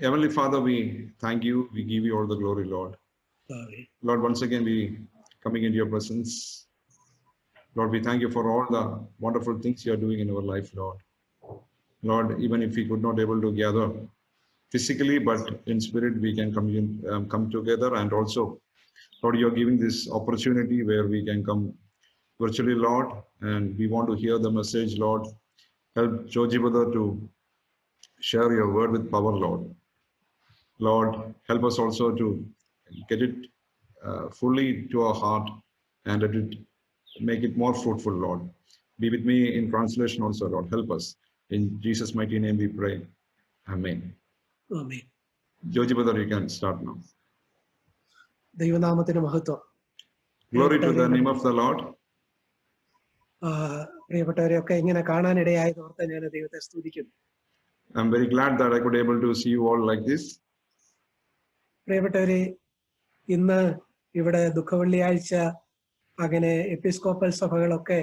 Heavenly Father, we thank you. We give you all the glory, Lord. Sorry. Lord, once again, we coming into your presence. Lord, we thank you for all the wonderful things you are doing in our life, Lord. Lord, even if we could not able to gather physically, but in spirit, we can come together. And also, Lord, you're giving this opportunity where we can come virtually, Lord, and we want to hear the message, Lord. Help Joji brother to share your word with power, Lord. Lord, help us also to get it fully to our heart and let it make it more fruitful, Lord. Be with me in translation also, Lord. Help us. In Jesus' mighty name we pray. Amen. Amen. Joji brother, you can start now. ദൈവനാമത്തിന് മഹത്വം. Glory to the name of the Lord. പ്രിയപ്പെട്ടവരെയൊക്കെ ഇങ്ങനെ കാണാനിടയായത് ഓർത്ത് ഞാൻ ദൈവത്തെ സ്തുതിക്കുന്നു. I'm very glad that I could able to see you all like this. പ്രിയപ്പെട്ടവരെ, ഇന്ന് ഇവിടെ ദുഃഖവെള്ളിയാഴ്ച അങ്ങനെ എപ്പിസ്കോപ്പൽ സഭകളൊക്കെ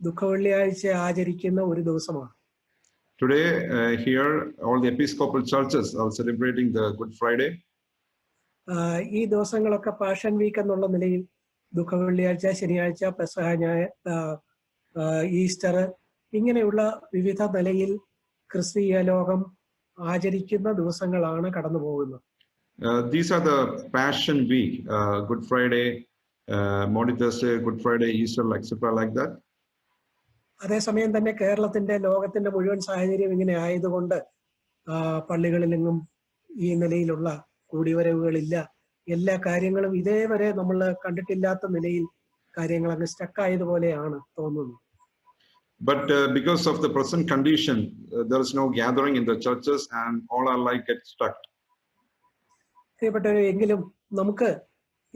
ദുഃഖവെള്ളിയാഴ്ച ആചരിക്കുന്ന ഒരു ദിവസമാണ്. Today, here, all the Episcopal churches are celebrating the Good Friday. ഈ ദിവസങ്ങളൊക്കെ പാഷൻ വീക്ക് എന്നുള്ള നിലയിൽ ദുഃഖവെള്ളിയാഴ്ച, ശനിയാഴ്ച, പെസഹ, ഈസ്റ്റർ ഇങ്ങനെയുള്ള വിവിധ നിലയിൽ ക്രിസ്തീയ ലോകം ആചരിക്കുന്ന ദിവസങ്ങളാണ് കടന്നു പോകുന്നത്. These are the Passion Week, Good Friday, Maundy Thursday, Good Friday, Easter, etc. like that. അതേസമയം തന്നെ കേരളത്തിന്റെ ലോകത്തിന്റെ മുഴുവൻ സാഹചര്യം ഇങ്ങനെ ആയതുകൊണ്ട് പള്ളികളിലെങ്ങും ഈ നിലയിലുള്ള കൂടിവരവുകളില്ല. എല്ലാ കാര്യങ്ങളും ഇതേവരെ നമ്മൾ കണ്ടിട്ടില്ലാത്ത നിലയിൽ കാര്യങ്ങൾ അങ്ങ് സ്റ്റക്കായതുപോലെയാണ് തോന്നുന്നത്. But because of the present condition, there is no gathering in the churches and all are like get stuck. എങ്കിലും നമുക്ക്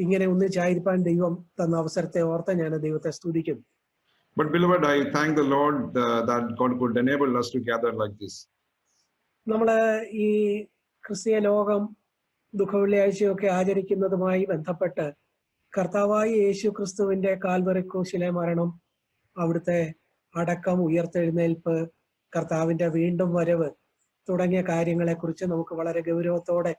ഇങ്ങനെ ഒന്നിച്ചായിരിക്കാൻ ദൈവം തന്ന അവസരത്തെ ഓർത്ത് ഞാൻ ദൈവത്തെ സ്തുതിക്കുന്നു. But beloved, I thank the Lord that God could enable us to gather like this. നമ്മള് ഈ ക്രിസ്തീയ ലോകം ദുഃഖവെള്ളിയാഴ്ചയൊക്കെ ആചരിക്കുന്നതുമായി ബന്ധപ്പെട്ട് കർത്താവായ യേശു ക്രിസ്തുവിന്റെ കാൽവറി ക്രൂശിലെ മരണം, അവിടുത്തെ അടക്കം, ഉയർത്തെഴുന്നേൽപ്പ്, കർത്താവിന്റെ വീണ്ടും വരവ് തുടങ്ങിയ കാര്യങ്ങളെ കുറിച്ച് നമുക്ക് വളരെ ഗൗരവത്തോടെ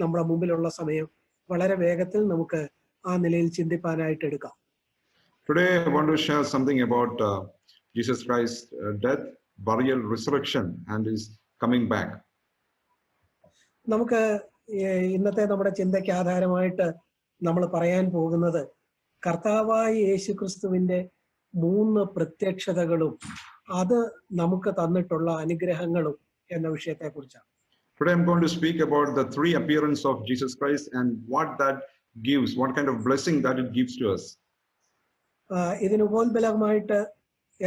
നമ്മുടെ മുമ്പിലുള്ള സമയം വളരെ വേഗത്തിൽ നമുക്ക് ആ നിലയിൽ ചിന്തിപ്പാനായിട്ട് എടുക്കാം. Today I want to share something about Jesus Christ's death, burial, resurrection and his coming back. നമുക്ക് ഇന്നത്തെ നമ്മുടെ ചിന്തയ്ക്ക് ആധാരമായിട്ട് നമ്മൾ പറയാൻ പോകുന്നത് കർത്താവായ യേശു ക്രിസ്തുവിന്റെ 3 പ്രത്യക്ഷതകളും അത് നമുക്ക് തന്നിട്ടുള്ള അനുഗ്രഹങ്ങളും എന്ന വിഷയത്തെ കുറിച്ചാണ്. Today I'm going to speak about the 3 appearances of Jesus Christ and what that gives, what kind of blessing that it gives to us. ഇതിന് ഉപോത്ബലമായിട്ട്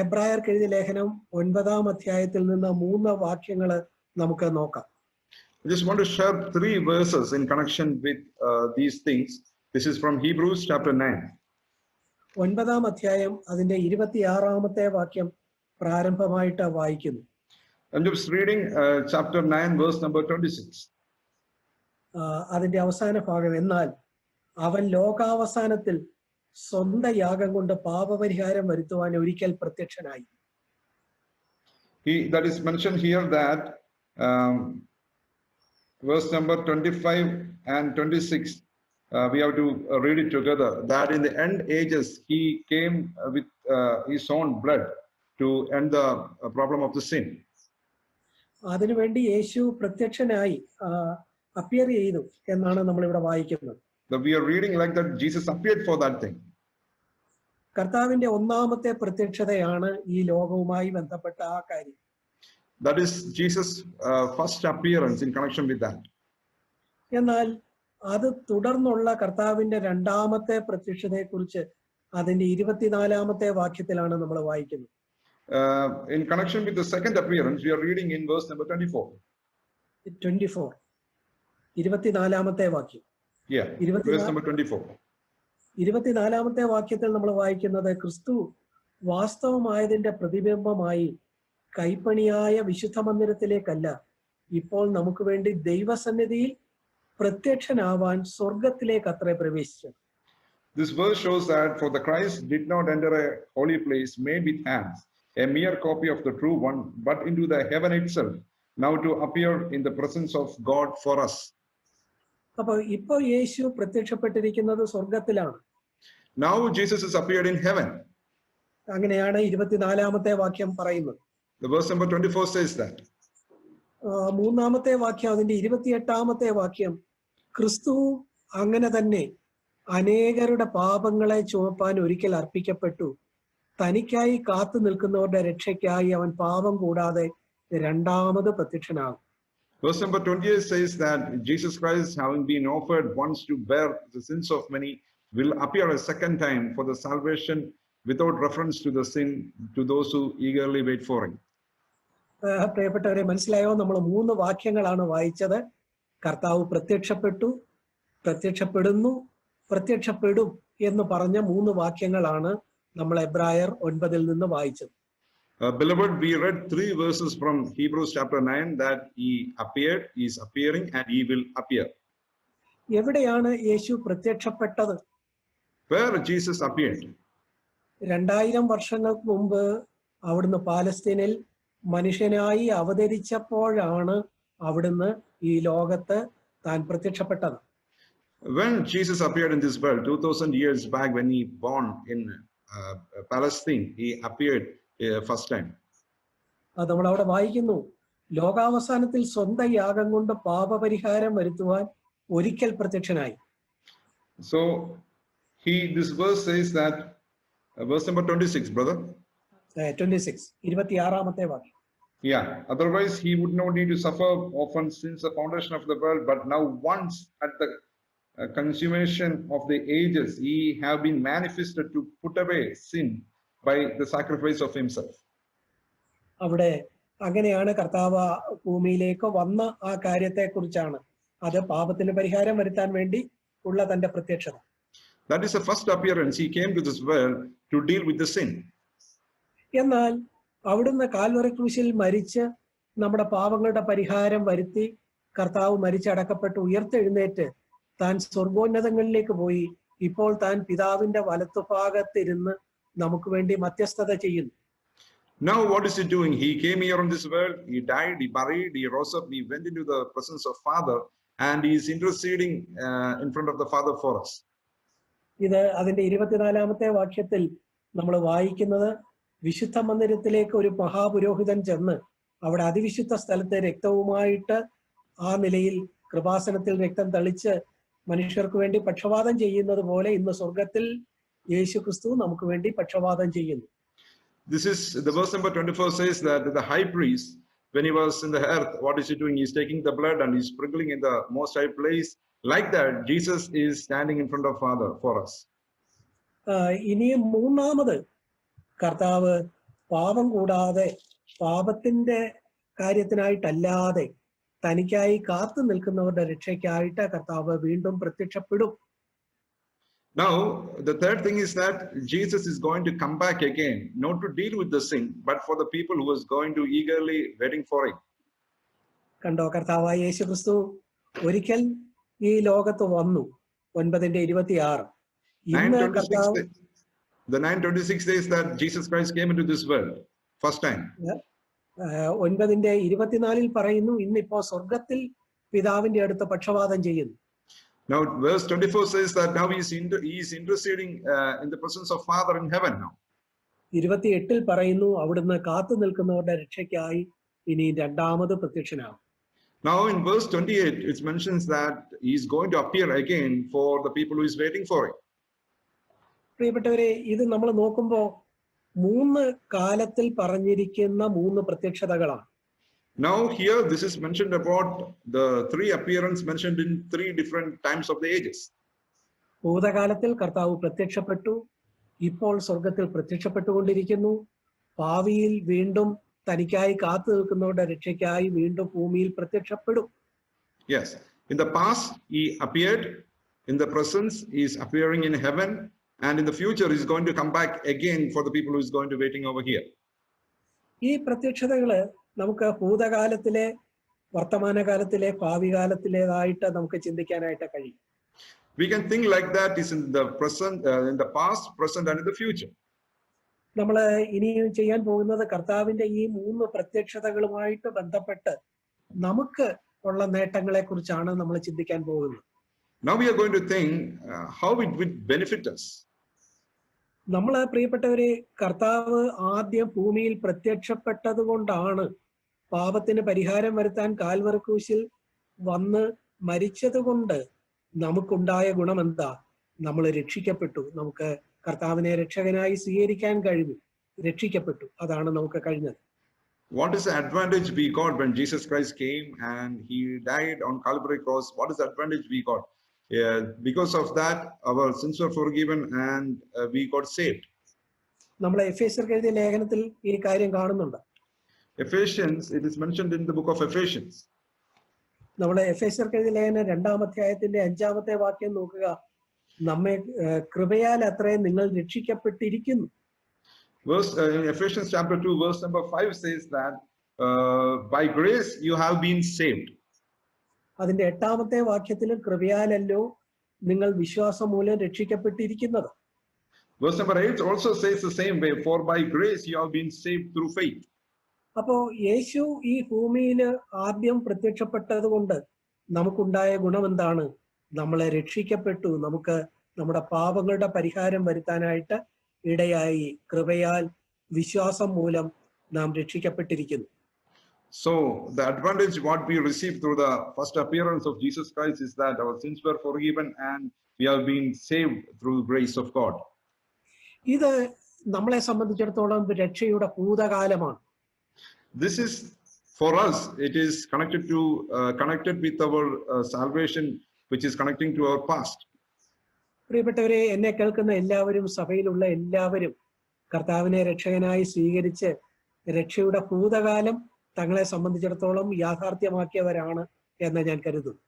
എബ്രായർക്ക് എഴുതിയ ലേഖനം 9-ാം അധ്യായത്തിൽ നിന്ന് 3 വാക്യങ്ങൾ നമുക്ക് നോക്കാം. I just want to share 3 verses in connection with these things. This is from Hebrews chapter 9. 9-ാം അധ്യായം അതിന്റെ 26-ാമത്തെ വാക്യം പ്രാരംഭമായിട്ട് വായിക്കുന്നു. I'm just reading chapter 9 verse number 26. അതിന്റെ അവസാന ഭാഗം, എന്നാൽ അവൻ ലോകാവസാനത്തിൽ സ്വന്തം യാഗം കൊണ്ട് പാപപരിഹാരം വരുത്തുവാൻ ഒരിക്കൽ പ്രത്യക്ഷനായി. That is mentioned here that verse number 25 and 26 we have to read it together, that in the end ages he came with his own blood to end the problem of the sin. അതിനുവേണ്ടി യേശു പ്രത്യക്ഷനായി, appear ചെയ്തു എന്നാണ് നമ്മൾ ഇവിടെ വായിക്കുന്നത്. We are reading like that Jesus appeared for that thing. കർത്താവിന്റെ ഒന്നാമത്തെ പ്രത്യക്ഷതയാണ് ഈ ലോകവുമായി ബന്ധപ്പെട്ട ആ കാര്യം. That is Jesus first appearance in connection with that. എന്നാൽ അത് തുടർന്നുള്ള കർത്താവിന്റെ രണ്ടാമത്തെ പ്രത്യക്ഷതയെ കുറിച്ച് അതിന്റെ 24-ാമത്തെ വാക്യത്തിലാണ് നമ്മൾ വായിക്കുന്നത്. In connection with the second appearance we are reading in verse number 24. 24-ാമത്തെ വാക്യം. Yeah, verse number 24. 24-ാമത്തെ വാക്യത്തിൽ നമ്മൾ വായിക്കുന്നത്, ക്രിസ്തു വാസ്തവമായതിന്റെ പ്രതിബിംബമായി കൈപ്പണിയായ വിശുദ്ധ മന്ദിരത്തിലേക്കല്ല, ഇപ്പോൾ നമുക്ക് വേണ്ടി ദൈവസന്നിധിയിൽ പ്രത്യക്ഷനാവാൻ സ്വർഗത്തിലേക്ക് അത്രേ പ്രവേശിച്ചത്. This verse shows that for the Christ did not enter a holy place made with hands, a mere copy of the true one, but into the heaven itself, now to appear in the presence of God for us. അപ്പൊ ഇപ്പോൾ യേശു പ്രത്യക്ഷപ്പെട്ടിരിക്കുന്നത് സ്വർഗത്തിലാണ്. Now Jesus has appeared in heaven. അങ്ങനെയാണ് 24-ാമത്തെ വാക്യം പറയുന്നത്. The verse number 24 says that. 3-ാമത്തെ വാക്യം, അതിന്റെ 28-ാമത്തെ വാക്യം, ക്രിസ്തു അങ്ങനെ തന്നെ അനേകരുടെ പാപങ്ങളെ ചുമപ്പാൻ ഒരിക്കൽ അർപ്പിക്കപ്പെട്ടു. തനിക്കായി കാത്തു നിൽക്കുന്നവരുടെ രക്ഷയ്ക്കായി അവൻ പാപം കൂടാതെ രണ്ടാമത് പ്രത്യക്ഷനാകും. Verse number 28 says that Jesus Christ, having been offered once to bear the sins of many, will appear a second time for the salvation without reference to the sin to those who eagerly wait for him. പ്രിയപ്പെട്ടവരെ, മനസ്സിലായോ? നമ്മൾ 3 വാക്യങ്ങളാണ് വായിച്ചത്. കർത്താവ് പ്രത്യക്ഷപ്പെട്ടു, പ്രത്യക്ഷപ്പെടുന്നു, പ്രത്യക്ഷപ്പെടും എന്ന് പറഞ്ഞ 3 വാക്യങ്ങളാണ് നമ്മൾ എബ്രായർ 9 നിന്ന് വായിച്ചത്. Beloved, we read 3 verses from Hebrews chapter 9 that he appeared, he is appearing, and he will appear. എവിടെയാണ് യേശു പ്രത്യക്ഷപ്പെട്ടത്? Where Jesus appeared? 2000 വർഷങ്ങൾക്ക് മുമ്പ് അവിടുന്ന് പാലസ്തീനിൽ മനുഷ്യനായി അവതരിച്ചപ്പോഴാണ് അവിടുന്ന് ഈ ലോകത്ത് താൻ പ്രത്യക്ഷപ്പെട്ടത്. When Jesus appeared in this world 2000 years back, when he born in Palestine, he appeared first time. അത് നമ്മൾ അവിടെ വായിക്കുന്നു. ലോകാവസാനത്തിൽ സ്വന്തം യാഗം കൊണ്ട് പാപപരിഹാരം വരുത്തുവാൻ ഒരിക്കൽ പ്രത്യക്ഷനായി. So this verse says that verse number 26, brother. 26-ാമത്തെ വാക്യം. Yeah, otherwise he would not need to suffer often since the foundation of the world, but now once at the consummation of the ages he have been manifested to put away sin by the sacrifice of himself. അവിടെ അങ്ങനെയാണ് കർത്താവ് ഭൂമിയിലേക്ക് വന്ന ആ കാര്യത്തെക്കുറിച്ചാണ്. അത് പാപത്തിന് പരിഹാരം വരുത്താൻ വേണ്ടി ഉള്ള തന്റെ പ്രത്യക്ഷത. That is the first appearance. He came to this world to deal with the sin. എന്നാൽ അവിടുന്ന് കാൽവറി ക്രൂശിൽ മരിച്ച് നമ്മുടെ പാപങ്ങളുടെ പരിഹാരം വരുത്തി കർത്താവ് മരിച്ചടക്കപ്പെട്ട് ഉയർത്തെഴുന്നേറ്റ് താൻ സ്വർഗോന്നതങ്ങളിലേക്ക് പോയി ഇപ്പോൾ താൻ പിതാവിന്റെ വലത്തുഭാഗത്തിരുന്ന് നമുക്ക് വേണ്ടി മധ്യസ്ഥത ചെയ്യുന്നു. Now what is he doing? He came here on this world, he died, he buried, he rose up, he went into the presence of Father, and he is interceding in front of the Father for us. ഇത് അതിന്റെ 24-ാമത്തെ വാക്യത്തിൽ നമ്മൾ വായിക്കുന്നത്, വിശുദ്ധ മന്ദിരത്തിലേക്ക് ഒരു മഹാപുരോഹിതൻ ചെന്ന് അവിടെ അതിവിശുദ്ധ സ്ഥലത്തെ രക്തവുമായിട്ട് ആ നിലയിൽ കൃപാസനത്തിൽ രക്തം തളിച്ച് മനുഷ്യർക്ക് വേണ്ടി പക്ഷവാദം ചെയ്യുന്നത് പോലെ ഇന്ന് സ്വർഗത്തിൽ യേശു ക്രിസ്തു നമുക്ക് വേണ്ടി പക്ഷവാദം ചെയ്യുന്നു. This is the verse number 24 says that the high priest, when he was in the earth, what is he doing? He is taking the blood and he is sprinkling in the most high place. Like that, Jesus is standing in front of Father for us. ഇനിയും 3-ാമത് കർത്താവ് പാപം കൂടാതെ പാപത്തിന്റെ കാര്യത്തിനായിട്ടല്ലാതെ തനിക്കായി കാത്തു നിൽക്കുന്നവരുടെ രക്ഷയ്ക്കായിട്ട് കർത്താവ് വീണ്ടും പ്രത്യക്ഷപ്പെടും. Now, the third thing is that Jesus is going to come back again, not to deal with the sin, but for the people who is going to eagerly waiting for it. കണ്ടോ, കർത്താവായ യേശു ക്രിസ്തു ഒരിക്കൽ ഈ ലോകത്ത് വന്നു. 9:26. The 9:26 says that Jesus Christ came into this world first time. 9:24 പറയുന്നു, ഇന്നിപ്പോ സ്വർഗത്തിൽ പിതാവിന്റെ അടുത്ത് പക്ഷവാദം ചെയ്യുന്നു. Now verse 24 says that now he is interceding in the presence of Father in heaven now. 28 പറയുന്നു, അവിടുന്ന് കാത്തു നിൽക്കുന്നവരുടെ രക്ഷയ്ക്കായി ഇനി രണ്ടാമത് പ്രത്യക്ഷനാകും. Now in verse 28 it mentions that he is going to appear again for the people who is waiting for him. പ്രിയപ്പെട്ടവരെ, ഇത് നമ്മൾ നോക്കുമ്പോൾ 3 കാലത്തിൽ പറഞ്ഞിരിക്കുന്ന 3 പ്രത്യക്ഷതകളാണ്. Now here this is mentioned about the 3 appearance mentioned in 3 different times of the ages. ഭൂതകാലത്തിൽ കർത്താവ് പ്രത്യക്ഷപ്പെട്ടു, ഇപ്പോൾ സ്വർഗത്തിൽ പ്രത്യക്ഷപ്പെട്ടുകൊണ്ടിരിക്കുന്നു, ഭാവിയിൽ വീണ്ടും തനിക്കായി കാത്തു നിൽക്കുന്നവരുടെ രക്ഷയ്ക്കായി വീണ്ടും ഭൂമിയിൽ പ്രത്യക്ഷപ്പെടും. Yes, in the past he appeared, in the presence he is appearing in heaven, and in the future he is going to come back again for the people who is going to waiting over here. ഈ പ്രത്യക്ഷതകള് നമുക്ക് ഭൂതകാലത്തിലെ, വർത്തമാനകാലത്തിലെ, ഭാവി കാലത്തിലേതായിട്ട് നമുക്ക് ചിന്തിക്കാനായിട്ട് കഴിയും. We can think like that is in the present, in the past, present, and in the future. നമ്മൾ ഇനിയും ചെയ്യാൻ പോകുന്നത് കർത്താവിന്റെ ഈ 3 പ്രത്യക്ഷതകളുമായിട്ട് ബന്ധപ്പെട്ട് നമുക്ക് ഉള്ള നേട്ടങ്ങളെ കുറിച്ചാണ് നമ്മൾ ചിന്തിക്കാൻ പോകുന്നത്. Now we are going to think how it would benefit us. നമ്മൾ പ്രിയപ്പെട്ടവരെ, കർത്താവ് ആദ്യം ഭൂമിയിൽ പ്രത്യക്ഷപ്പെട്ടത് കൊണ്ടാണ് പാപത്തിന് പരിഹാരം വരുത്താൻ കാൽവറി ക്രൂശിൽ വന്ന് മരിച്ചത് കൊണ്ട് നമുക്കുണ്ടായ ഗുണം എന്താ? നമ്മൾ രക്ഷിക്കപ്പെട്ടു. നമുക്ക് കർത്താവിനെ രക്ഷകനായി സ്വീകരിക്കാൻ കഴിഞ്ഞു. രക്ഷിക്കപ്പെട്ടു. അതാണ് നമുക്ക് കഴിഞ്ഞത്. What is the advantage we got when Jesus Christ came and he died on Calvary cross? What is the advantage we got? Because of that, our sins were forgiven and we got saved. നമ്മൾ എഫേസ്യർക്ക് എഴുതിയ ലേഖനത്തിൽ ഈ കാര്യം കാണുന്നുണ്ട്. Ephesians, it is mentioned in the book of Ephesians. നമ്മൾ എഫേസ്യർക്ക് എഴുതിയ ലേഖനം 2-ാം അധ്യായത്തിന്റെ 5-ാമത്തെ വാക്യം നോക്കുക. നമ്മെ കൃപയാൽ അത്രയും നിങ്ങൾ രക്ഷിക്കപ്പെട്ടിരിക്കുന്നു. Ephesians chapter 2 verse number 5 says that by grace you have been saved. അതിന്റെ 8-ാമത്തെ വാക്യത്തിലും കൃപയാലല്ലോ നിങ്ങൾ വിശ്വാസം മൂലം രക്ഷിക്കപ്പെട്ടിരിക്കുന്നത്. Verse number 8 also says the same way, for by grace you have been saved through faith. അപ്പോ യേശു ഈ ഭൂമിയിൽ ആദ്യം പ്രത്യക്ഷപ്പെട്ടത് കൊണ്ട് നമുക്കുണ്ടായ ഗുണം എന്താണ്? നമ്മളെ രക്ഷിക്കപ്പെട്ടു. നമുക്ക് നമ്മുടെ പാപങ്ങളുടെ പരിഹാരം വരുത്താനായിട്ട് ഇടയായി. കൃപയാൽ വിശ്വാസം മൂലം നാം രക്ഷിക്കപ്പെട്ടിരിക്കുന്നു. So the advantage what we received through the first appearance of Jesus Christ is that our sins were forgiven and we have been saved through the grace of God. ഇത് നമ്മളെ സംബന്ധിച്ചിടത്തോളം രക്ഷയുടെ ഭൂതകാലമാണ്. This is for us, it is connected with our salvation, which is connecting to our past. പ്രിയപ്പെട്ടവരെ, എന്നെ കേൾക്കുന്ന എല്ലാവരും, സഭയിലുള്ള എല്ലാവരും കർത്താവിനെ രക്ഷകനായി സ്വീകരിച്ച് രക്ഷയുടെ ഭൂതകാലം തങ്ങളെ സംബന്ധിച്ചിടത്തോളം യാഥാർത്ഥ്യമാക്കിയവരാണ് എന്ന് ഞാൻ കരുതുന്നു.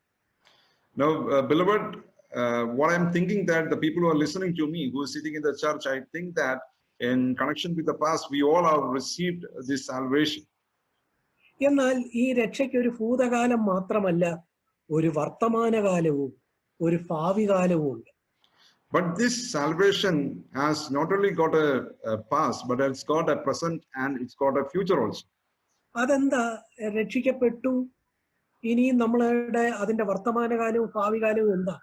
Now, beloved, what I'm thinking that the people who are listening to me, who is sitting in the church, I think that in connection with the past, we all have received this salvation. എന്നാൽ ഈ രക്ഷയ്ക്ക് ഒരു ഭൂതകാലം മാത്രമല്ല, ഒരു വർത്തമാനകാലവും ഒരു ഭാവി കാലവും ഉണ്ട്. But this salvation has not only got a past, but it's got a present and it's got a future also. അതെന്താ? രക്ഷിക്കപ്പെട്ടു, ഇനിയും നമ്മളുടെ അതിന്റെ വർത്തമാനകാലവും ഭാവി കാലവും എന്താ?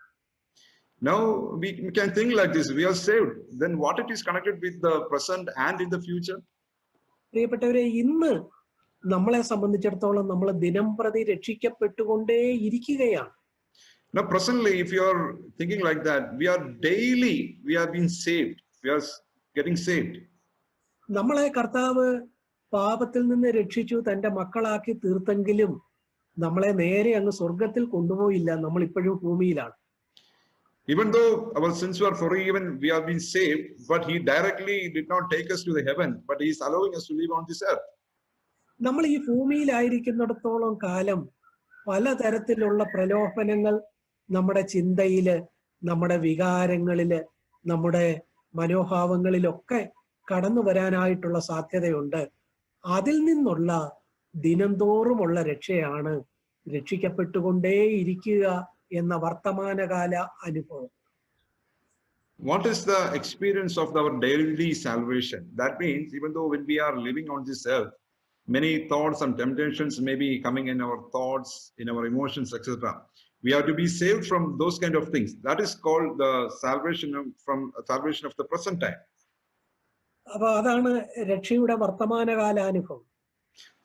Now we can think like this: we are saved. Then what it is connected with the present and in the future? പ്രിയപ്പെട്ടവരെ, ഇന്ന് നമ്മളെ സംബന്ധിച്ചിടത്തോളം നമ്മൾ ദിനം പ്രതി രക്ഷിക്കപ്പെട്ടുകൊണ്ടേ ഇരിക്കുകയാണ്. Now presently, if you are thinking like that, we are being saved. We are getting saved. നമ്മളെ കർത്താവ് പാപത്തിൽ നിന്ന് രക്ഷിച്ചു തന്റെ മക്കളാക്കി തീർത്തെങ്കിലും നമ്മളെ നേരെ അങ്ങ് സ്വർഗത്തിൽ കൊണ്ടുപോയില്ല. നമ്മൾ ഇപ്പോഴും ഭൂമിയിലാണ്. Even though our sins were forgiven, we have been saved, but he directly did not take us to the heaven, but he is allowing us to live on this earth. നമ്മൾ ഈ ഭൂമിയിലായിരിക്കുന്നിടത്തോളം കാലം പലതരത്തിലുള്ള പ്രലോഭനങ്ങൾ നമ്മുടെ ചിന്തയില്, നമ്മുടെ വികാരങ്ങളില്, നമ്മുടെ മനോഭാവങ്ങളിലൊക്കെ കടന്നു വരാനായിട്ടുള്ള സാധ്യതയുണ്ട്. അതിൽ നിന്നുള്ള ദിനംതോറുമുള്ള രക്ഷയാണ് രക്ഷിക്കപ്പെട്ടുകൊണ്ടേയിരിക്കുക എന്ന വർത്തമാനകാല അനുഭവം. What is the experience of our daily salvation? That means even though when we are living on this earth, many thoughts and temptations may be coming in our thoughts, in our emotions, etc. We have to be saved from those kind of things. That is called the salvation of the present time. അപ്പൊ അതാണ് രക്ഷയുടെ വർത്തമാനകാല അനുഭവം.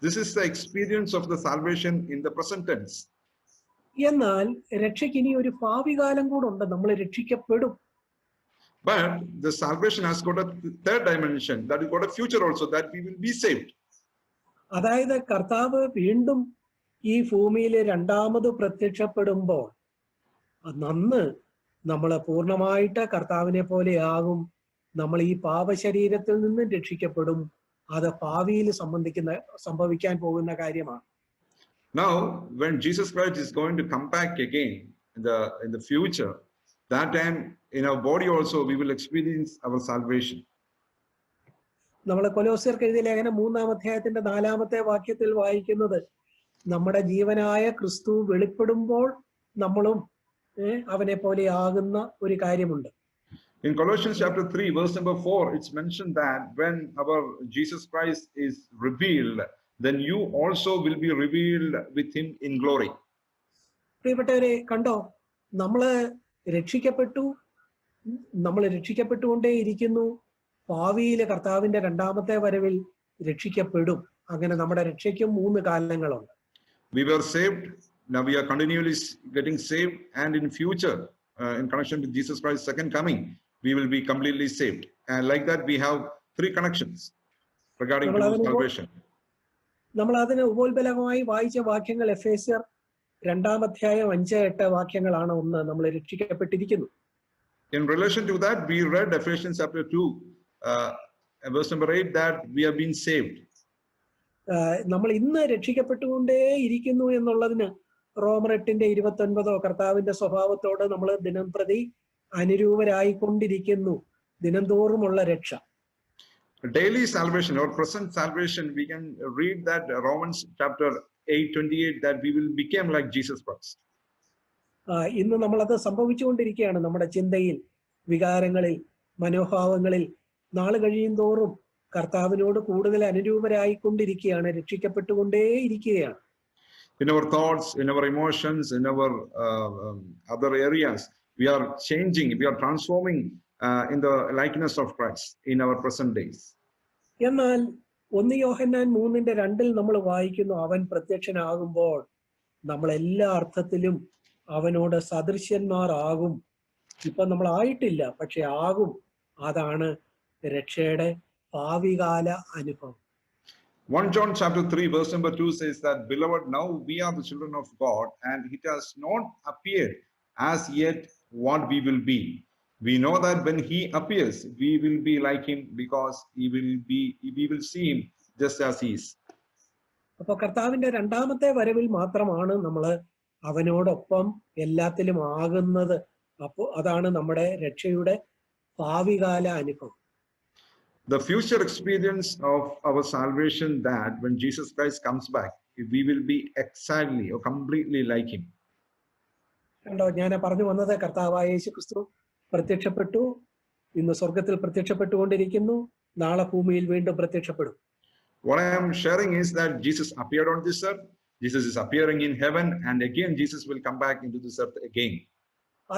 This is the experience of the salvation in the present tense. എന്നാൽ രക്ഷയ്ക്ക് ഇനി ഒരു ഭാവി കാലം കൂടെ ഉണ്ട്. നമ്മൾ രക്ഷിക്കപ്പെടും. But the salvation has got a third dimension, that is got a future also, that we will be saved. അതായത് കർത്താവ് വീണ്ടും ഈ ഭൂമിയിൽ രണ്ടാമത് പ്രത്യക്ഷപ്പെടുമ്പോൾ അന്ന് നമ്മൾ പൂർണ്ണമായിട്ട് കർത്താവിനെ പോലെയാകും. നമ്മൾ ഈ പാപശരീരത്തിൽ നിന്നും രക്ഷിക്കപ്പെടും. അത് ഭാവിയിൽ സംഭവിക്കാൻ പോകുന്ന കാര്യമാണ്. Now, when Jesus Christ is going to come back again in the future, that time in our body also we will experience our salvation. നമ്മൾ കൊലോസ്യർക്ക് എഴുതിയ ലേഖനം 3-ാം അധ്യായത്തിന്റെ 4-ാമത്തെ വാക്യത്തിൽ വായിക്കുന്നത്, നമ്മുടെ ജീവനായ ക്രിസ്തു വെളിപ്പെടുമ്പോൾ നമ്മളും അവനെ പോലെ ആകുന്ന ഒരു കാര്യമുണ്ട്. In Colossians chapter 3 verse number 4, it's mentioned that when our Jesus Christ is revealed, then you also will be revealed with him in glory. പ്രിയപ്പെട്ടവരെ, കണ്ടോ, നമ്മള് രക്ഷിക്കപ്പെട്ടുകൊണ്ടേ ഇരിക്കുന്നു. ഭാവിയിലെ കർത്താവിന്റെ രണ്ടാമത്തെ വരവിൽ രക്ഷിക്കപ്പെടും. അങ്ങനെ നമ്മുടെ രക്ഷയ്ക്കും 3 കാലങ്ങളുണ്ട്. We were saved, now we are continually getting saved, and in future, in connection with Jesus Christ's second coming, we will be completely saved. And like that, we have 3 connections regarding to salvation. നമ്മൾ അതിന് ഉപോത്ബലകമായി വായിച്ച വാക്യങ്ങൾ എഫേസ്യർ 2-5-8 വാക്യങ്ങളാണ്. ഒന്ന്, നമ്മൾ രക്ഷിക്കപ്പെട്ടിരിക്കുന്നു. In relation to that, we read Ephesians chapter 2, verse number 8, that we have been saved. നമ്മൾ ഇന്ന് രക്ഷിക്കപ്പെട്ടുകൊണ്ടേ ഇരിക്കുന്നു എന്നുള്ളതിന് റോമർ 8:29 കർത്താവിന്റെ സ്വഭാവത്തോട് നമ്മൾ ദിനം പ്രതി അനുരൂപരായിക്കൊണ്ടിരിക്കുന്നു. ദിനംതോറുമുള്ള രക്ഷ. Daily salvation or present salvation, we can read that Romans chapter 8:28, that we will become like Jesus Christ. ഇന്ന് നമ്മളത് സംഭവിച്ചുകൊണ്ടിരിക്കുകയാണ്. നമ്മുടെ ചിന്തയിൽ, വികാരങ്ങളിൽ, മനോഭാവങ്ങളിൽ നാൾ കഴിയും തോറും കർത്താവിനോട് കൂടുതൽ അനുരൂപരായിക്കൊണ്ടിരിക്കുകയാണ്, രക്ഷിക്കപ്പെട്ടുകൊണ്ടേ ഇരിക്കുകയാണ്. In our thoughts, in our emotions, in our other areas, we are changing, we are transforming in the likeness of Christ in our present days. എന്നാൽ 1 യോഹന്നാൻ 3:2 നമ്മൾ വായിക്കുന്നു, അവൻ പ്രത്യക്ഷനാകുമ്പോൾ നമ്മൾ എല്ലാ അർത്ഥത്തിലും അവനോട് സദൃശ്യന്മാർ ആകും. ഇപ്പൊ നമ്മൾ ആയിട്ടില്ല, പക്ഷെ ആകും. അതാണ് രക്ഷയുടെ ഭാവികാല അനുഭവം. 1 John chapter 3 verse number 2 says that, beloved, now we are the children of God, and it has not appeared as yet what we will be. We know that when he appears, we will be like him, because we will see him just as he is. അപ്പൊ കർത്താവിന്റെ രണ്ടാമത്തെ വരവിൽ മാത്രമാണ് നമ്മൾ അവനോടൊപ്പം എല്ലാത്തിലും ആകുന്നത്. അപ്പോൾ അതാണ് നമ്മുടെ രക്ഷയുടെ ഭാവികാല അനുഭവം. The future experience of our salvation, that when Jesus Christ comes back, we will be exactly or completely like him. കണ്ടോ, ഞാൻ പറഞ്ഞു വന്നത് കർത്താവായ യേശുക്രിസ്തു പ്രത്യക്ഷപ്പെട്ടു, ഇന്ന് സ്വർഗത്തിൽ പ്രത്യക്ഷപ്പെട്ടുകൊണ്ടിരിക്കുന്നു, നാളെ ഭൂമിയിൽ വീണ്ടും പ്രത്യക്ഷപ്പെടും. What I am sharing is that Jesus appeared on this earth, Jesus is appearing in heaven, and again Jesus will come back into this earth again.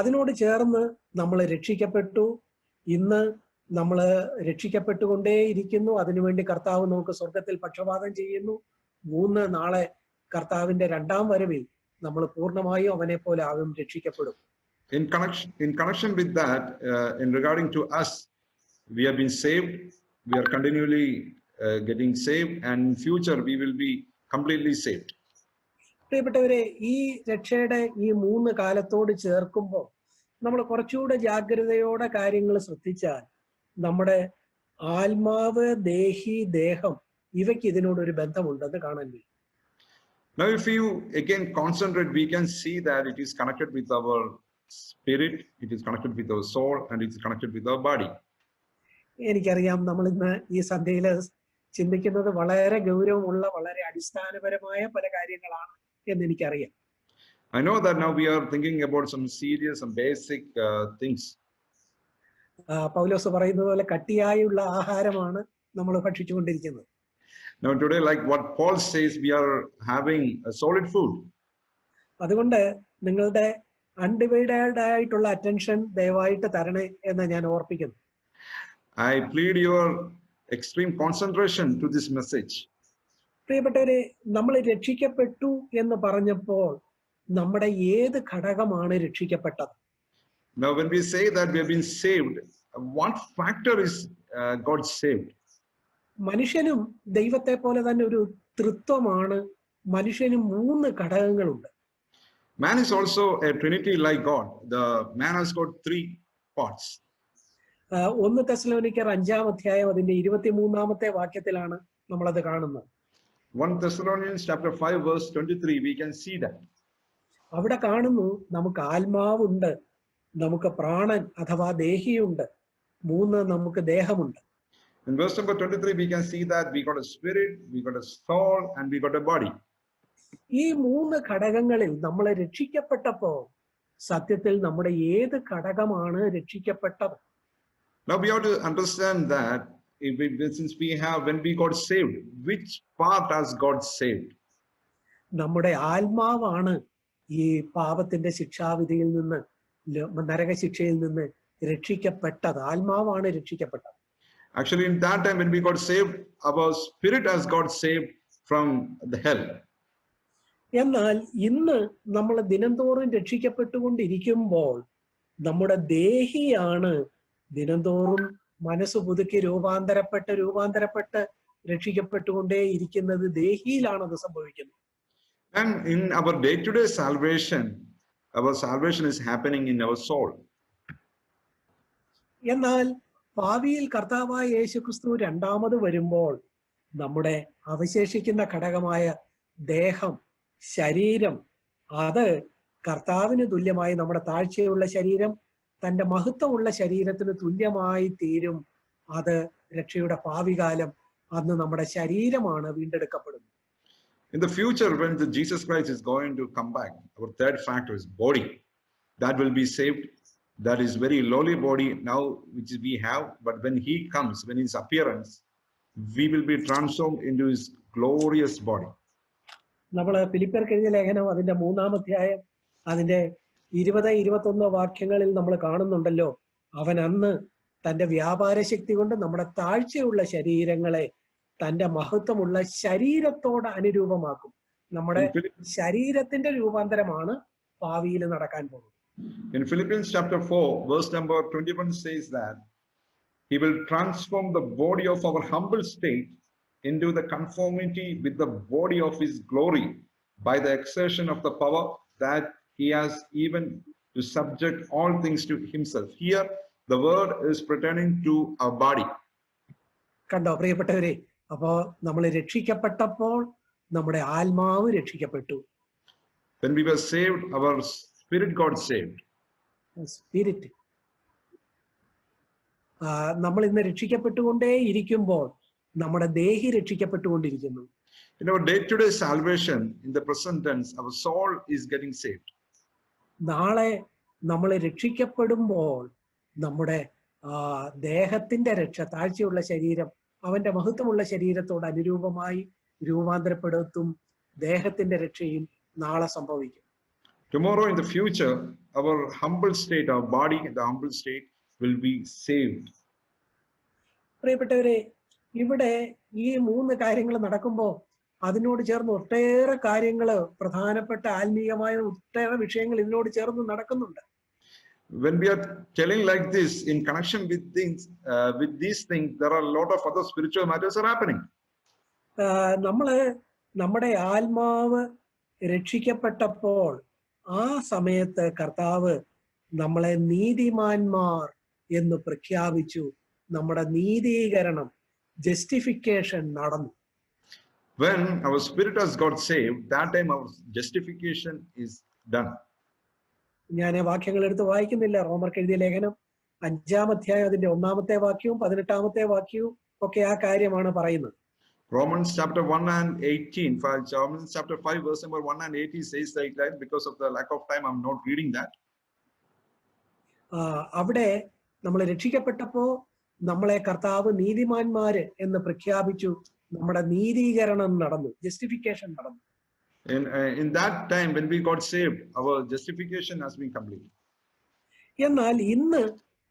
അതിനോട് ചേർന്ന് നമ്മൾ രക്ഷിക്കപ്പെട്ടു, ഇന്ന് നമ്മൾ രക്ഷിക്കപ്പെട്ടുകൊണ്ടേ ഇരിക്കുന്നു. അതിനുവേണ്ടി കർത്താവ് നമുക്ക് സ്വർഗത്തിൽ പക്ഷപാതം ചെയ്യുന്നു. 3, നാളെ കർത്താവിന്റെ രണ്ടാം വരവിൽ നമ്മൾ പൂർണ്ണമായും അവനെ പോലെ ആകും, രക്ഷിക്കപ്പെടും. In connection with that, in regarding to us, we have been saved, we are continually getting saved, and in future we will be completely saved. പ്രിയപ്പെട്ടവരെ, ഈ രക്ഷയുടെ ഈ 3 കാലത്തോട് ചേർക്കുമ്പോൾ നമ്മൾ കുറച്ചുകൂടെ ജാഗ്രതയോടെ കാര്യങ്ങൾ ശ്രദ്ധിച്ചാൽ നമ്മുടെ ആത്മാവ്, ദേഹി, ദേഹം ഇവയ്ക്ക് ഇതിനോടൊരു ബന്ധമുണ്ടെന്ന് കാണാൻ കഴിയും. Now if you again concentrate, we can see that it is connected with our spirit, it is connected with our soul, and it is connected with our body. എനിക്കറിയാം, നമ്മൾ ഇന്ന് ഈ സന്ധ്യയിൽ ചിന്തിക്കുന്നത് വളരെ ഗൗരവമുള്ള, വളരെ അടിസ്ഥാനപരമായ പല കാര്യങ്ങളാണ് എന്ന് എനിക്കറിയാം. I know that now we are thinking about some serious and basic things. പൗലോസ് പറയുന്നത് പോലെ കട്ടിയായുള്ള ആഹാരമാണ് നമ്മൾ ഭക്ഷിച്ചുകൊണ്ടിരിക്കുന്നത്. Now today, like what Paul says, we are having a solid food. അതുകൊണ്ട് നിങ്ങളുടെ അൺഡിവൈഡഡ് ആയിട്ടുള്ള അറ്റൻഷൻ ദയവായിട്ട് തരണേ എന്ന് ഞാൻ ഓർപ്പിക്കുന്നു. I plead your extreme concentration to this message. പ്രിയപ്പെട്ടവരെ, നമ്മൾ രക്ഷിക്കപ്പെട്ടു എന്ന് പറഞ്ഞപ്പോൾ നമ്മുടെ ഏത് ഘടകമാണ് രക്ഷിക്കപ്പെട്ടത്? Now when we say that we have been saved, what factor is God saved? മനുഷ്യനും ദൈവത്തെ പോലെ തന്നെ ഒരു തൃത്വമാണ്. മനുഷ്യന് 3 ഘടകങ്ങളുണ്ട്. Man is also a trinity like God. The man has got 3 parts. 1 തെസ്സലോനിക്കർ 5-ാം അധ്യായം അതിന്റെ 23-ാമത്തെ വാക്യത്തിലാണ് നമ്മളത് കാണുന്നത്. 1 Thessalonians chapter 5 verse 23, we can see that. അവിടെ കാണുന്നു, നമുക്ക് ആത്മാവുണ്ട്, നമുക്ക് പ്രാണൻ അഥവാ ദേഹിയുണ്ട്, 3 നമുക്ക് ദേഹമുണ്ട്. In verse number 23, we can see that we got a spirit, we got a soul, and we got a body. ഈ 3 ഘടകങ്ങളിൽ നമ്മൾ രക്ഷിക്കപ്പെട്ടപ്പോൾ സത്യത്തിൽ നമ്മുടെ ഏത് ഘടകമാണ് രക്ഷിക്കപ്പെട്ടത്? Now we have to understand that since when we got saved, which part has God saved? നമ്മുടെ ആത്മാവാണ് ഈ പാപത്തിന്റെ ശിക്ഷാവിധിയിൽ നിന്ന്, നരകശിക്ഷയിൽ നിന്ന് രക്ഷിക്കപ്പെട്ടത്. ആത്മാവാണ് രക്ഷിക്കപ്പെട്ടത്. Actually, in that time when we got saved, our spirit has got saved from the hell. എന്നാൽ ഇന്ന് നമ്മൾ ദിനംതോറും രക്ഷിക്കപ്പെട്ടുകൊണ്ടിരിക്കുമ്പോൾ നമ്മുടെ ദേഹിയാണ് ദിനംതോറും മനസ്സ് പുതുക്കി രൂപാന്തരപ്പെട്ട് രക്ഷിക്കപ്പെട്ടുകൊണ്ടേ ഇരിക്കുന്നത്. ദേഹിയിലാണ് അത് സംഭവിക്കുന്നത്. And in our day-to-day salvation, our salvation is happening in our soul. എന്നാൽ ഭാവിയിൽ കർത്താവായ യേശുക്രിസ്തു രണ്ടാമത് വരുമ്പോൾ നമ്മുടെ അവശേഷിക്കുന്ന ഘടകമായ ദേഹം, ശരീരം, അത് കർത്താവിന് തുല്യമായി, നമ്മുടെ താഴ്ചയുള്ള ശരീരം തന്റെ മഹത്വമുള്ള ശരീരത്തിന് തുല്യമായി തീരും. അത് രക്ഷയുടെ ഭാവികാലം. അന്ന് നമ്മുടെ ശരീരമാണ് വീണ്ടെടുക്കപ്പെടുന്നത്. In the future, when Jesus Christ is going to come back, our third factor is body. That will be saved. That is very lowly body now which we have, but when he comes, when his appearance, we will be transformed into his glorious body. നമ്മൾ ഫിലിപ്പിയർക്ക് എഴുതിയ ലേഖനം അതിന്റെ 3-ാം അധ്യായം അതിന്റെ 20-21 വാക്യങ്ങളിൽ നമ്മൾ കാണുന്നുണ്ടല്ലോ, അവൻ അന്ന് തന്റെ വ്യാപാര ശക്തി കൊണ്ട് നമ്മുടെ താഴ്ചയുള്ള ശരീരങ്ങളെ തന്റെ മഹത്വമുള്ള ശരീരത്തോട് അനുരൂപമാക്കും. നമ്മുടെ ശരീരത്തിന്റെ രൂപാന്തരമാണ് ഭാവിയിൽ നടക്കാൻ പോകുന്നത്. In Philippians chapter 4, verse number 21 says that he will transform the body of our humble state into the conformity with the body of his glory by the exertion of the power that he has even to subject all things to himself. Here the word is pertaining to our body. കണ്ടോ പ്രിയപ്പെട്ടവരെ, അപ്പോ നമ്മൾ രക്ഷിക്കപ്പെട്ടപ്പോൾ നമ്മുടെ ആത്മാവ് രക്ഷിക്കപ്പെട്ടു. When we were saved, our spirit got saved. Spirit. നമ്മൾ ഇന്ന് രക്ഷിക്കപ്പെട്ടുകൊണ്ടേ ഇരിക്കുമ്പോൾ നമ്മുടെ ദേഹി രക്ഷിക്കപ്പെട്ടുകൊണ്ടിരിക്കുന്നു. In our day-to-day salvation, in the present tense, our soul is getting saved. നാളെ നമ്മൾ രക്ഷിക്കപ്പെടുമ്പോൾ നമ്മുടെ ദേഹത്തിന്റെ രക്ഷ, താഴ്ചയുള്ള ശരീരം അവന്റെ മഹത്വമുള്ള ശരീരത്തോട് അനുരൂപമായി രൂപാന്തരപ്പെടുത്തും. ദേഹത്തിന്റെ രക്ഷയും നാളെ സംഭവിക്കും. Tomorrow in the future, our humble state, our body, the humble state will be saved. പ്രിയപ്പെട്ടവരെ, ഇവിടെ ഈ 3 കാര്യങ്ങൾ നടക്കുമ്പോൾ അതിനോട് ചേർന്ന് ഒട്ടേറെ കാര്യങ്ങള്, പ്രധാനപ്പെട്ട ആത്മീയമായ ഒട്ടേറെ വിഷയങ്ങൾ ഇതിനോട് ചേർന്ന് നടക്കുന്നുണ്ട്. When we are telling like this in connection with things, with these things, there are a lot of other spiritual matters are happening. നമ്മുടെ ആത്മാവ് രക്ഷിക്കപ്പെട്ടപ്പോൾ ആ സമയത്ത് കർത്താവ് നമ്മളെ നീതിമാന്മാർ എന്ന് പ്രഖ്യാപിച്ചു. നമ്മുടെ നീതീകരണം, ജസ്റ്റിഫിക്കേഷൻ നടന്നു. When our spirit has got saved, that time our justification is done. ഞാൻ വാക്യങ്ങൾ എടുത്ത് വായിക്കുന്നില്ല. റോമർക്ക് എഴുതിയ ലേഖനം 5-ാം അധ്യായം അതിന്റെ 1-ാമത്തെ വാക്യവും 18-ാമത്തെ വാക്യവും ഒക്കെ ആ കാര്യമാണ് പറയുന്നത്. Romans chapter 1 and 18, Romans chapter 5 verse number 1 and 18 says like that. Because of the lack of time, I'm not reading that. അവിടെ നമ്മൾ രക്ഷിക്കപ്പെട്ടപ്പോ നമ്മളെ കർത്താവ് നീതിമാന്മാര് എന്ന് പ്രഖ്യാപിച്ചു. നമ്മുടെ നീതീകരണം നടന്നു, ജസ്റ്റിഫിക്കേഷൻ നടന്നു. In that time when we got saved, our justification has been complete. എന്നാൽ ഇന്ന്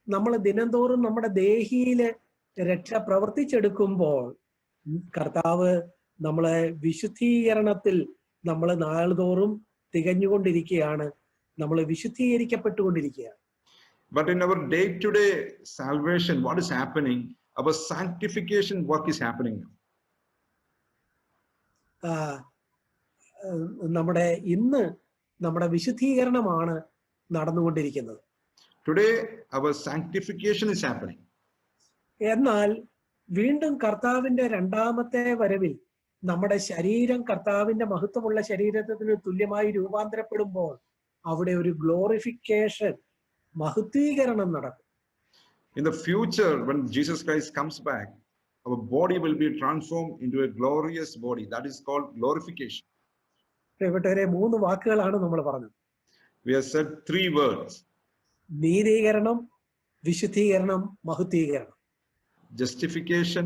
നമ്മൾ ദിനംതോറും നമ്മുടെ ദേഹിയില് രക്ഷ പ്രവർത്തിച്ചെടുക്കുമ്പോൾ കർത്താവ് നമ്മളെ വിശുദ്ധീകരണത്തിൽ നമ്മൾ നാൾതോറും തികഞ്ഞുകൊണ്ടിരിക്കുകയാണ്. നമ്മൾ വിശുദ്ധീകരിക്കപ്പെട്ടുകൊണ്ടിരിക്കുകയാണ്. But in our day-to-day salvation, what is happening? Our sanctification work is happening now. ഇന്ന് നമ്മുടെ വിശുദ്ധീകരണമാണ് നടന്നുകൊണ്ടിരിക്കുന്നത്. Today our sanctification is happening. എന്നാൽ വീണ്ടും കർത്താവിന്റെ രണ്ടാമത്തെ വരവിൽ നമ്മുടെ ശരീരം കർത്താവിന്റെ മഹത്വമുള്ള ശരീരത്തിന് തുല്യമായി രൂപാന്തരപ്പെടുമ്പോൾ അവിടെ ഒരു ഗ്ലോറിഫിക്കേഷൻ, മഹത്വീകരണം നടക്കും. In the future, when Jesus Christ comes back, our body will be transformed into a glorious body. That is called glorification. പ്രിയപ്പെട്ടവരെ, 3 വാക്കുകളാണ് നമ്മൾ പറഞ്ഞത്. We have said 3 words. നീതീകരണം, വിശുദ്ധീകരണം, മഹത്വീകരണം. justification,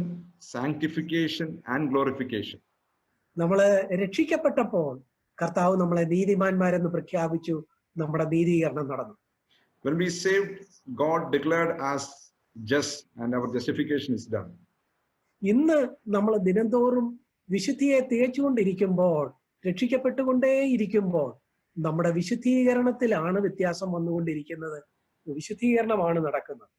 sanctification, and glorification. നമ്മള് രക്ഷിക്കപ്പെട്ടപ്പോൾ കർത്താവ് നമ്മളെ നീതിമാന്മാരെന്ന് പ്രഖ്യാപിച്ചു. നമ്മുടെ നീതീകരണം നടന്നു. When we saved, God declared us just, and our justification is done. ഇന്ന് നമ്മൾ ദിനംതോറും വിശുദ്ധിയെ തികച്ചുകൊണ്ടിരിക്കുമ്പോൾ, രക്ഷിക്കപ്പെട്ടുകൊണ്ടേയിരിക്കുമ്പോൾ നമ്മുടെ വിശുദ്ധീകരണത്തിലാണ് വ്യത്യാസം വന്നുകൊണ്ടിരിക്കുന്നത്. വിശുദ്ധീകരണമാണ് നടക്കുന്നത്.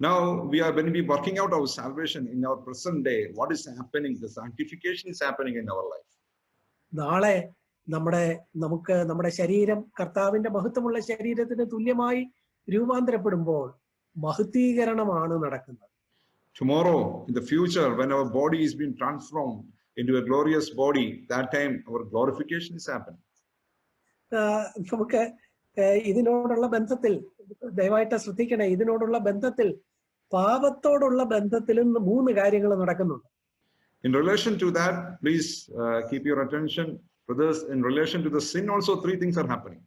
Now we are going to be working out our salvation in our present day. What is happening? The sanctification is happening in our life. നാളെ നമുക്ക് നമ്മുടെ ശരീരം കർത്താവിന്റെ മഹത്വമുള്ള ശരീരത്തിന് തുല്യമായി രൂപാന്തരപ്പെടുമ്പോൾ മഹത്വീകരണമാണ് നടക്കുന്നത്. Tomorrow, in the future, when our body is being transformed into a glorious body, that time our glorification is happening. നമുക്ക് ഇതിനോടുള്ള ബന്ധത്തിൽ ദയവായിട്ട് ശ്രദ്ധിക്കണേ, ഇതിനോടുള്ള ബന്ധത്തിൽ പാപത്തോടുള്ള ബന്ധത്തിലും 3 കാര്യങ്ങൾ നടക്കുന്നുണ്ട്. In relation to that, please keep your attention, brothers. In relation to the sin also, 3 things are happening.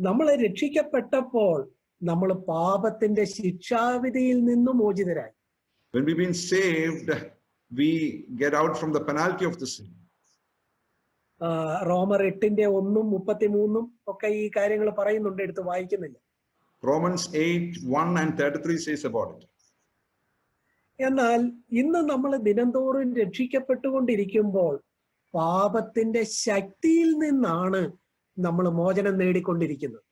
നമ്മൾ രക്ഷിക്കപ്പെട്ടപ്പോൾ നമ്മൾ പാപത്തിന്റെ ശിക്ഷാവിധിയിൽ നിന്നും മോചിതരായി. When we've been saved, we get out from the penalty of the sin. റോമർ 8:1-33 ഒക്കെ ഈ കാര്യങ്ങൾ പറയുന്നുണ്ട്, എടുത്ത് വായിക്കുന്നില്ല. Romans 8:1 and 33 says about it. എന്നാൽ ഇന്ന് നമ്മൾ ദിനംതോറും രക്ഷിക്കപ്പെട്ടുകൊണ്ടിരിക്കുമ്പോൾ പാപത്തിന്റെ ശക്തിയിൽ നിന്നാണ് നമ്മൾ മോചനം നേടിക്കൊണ്ടിരിക്കുന്നത്.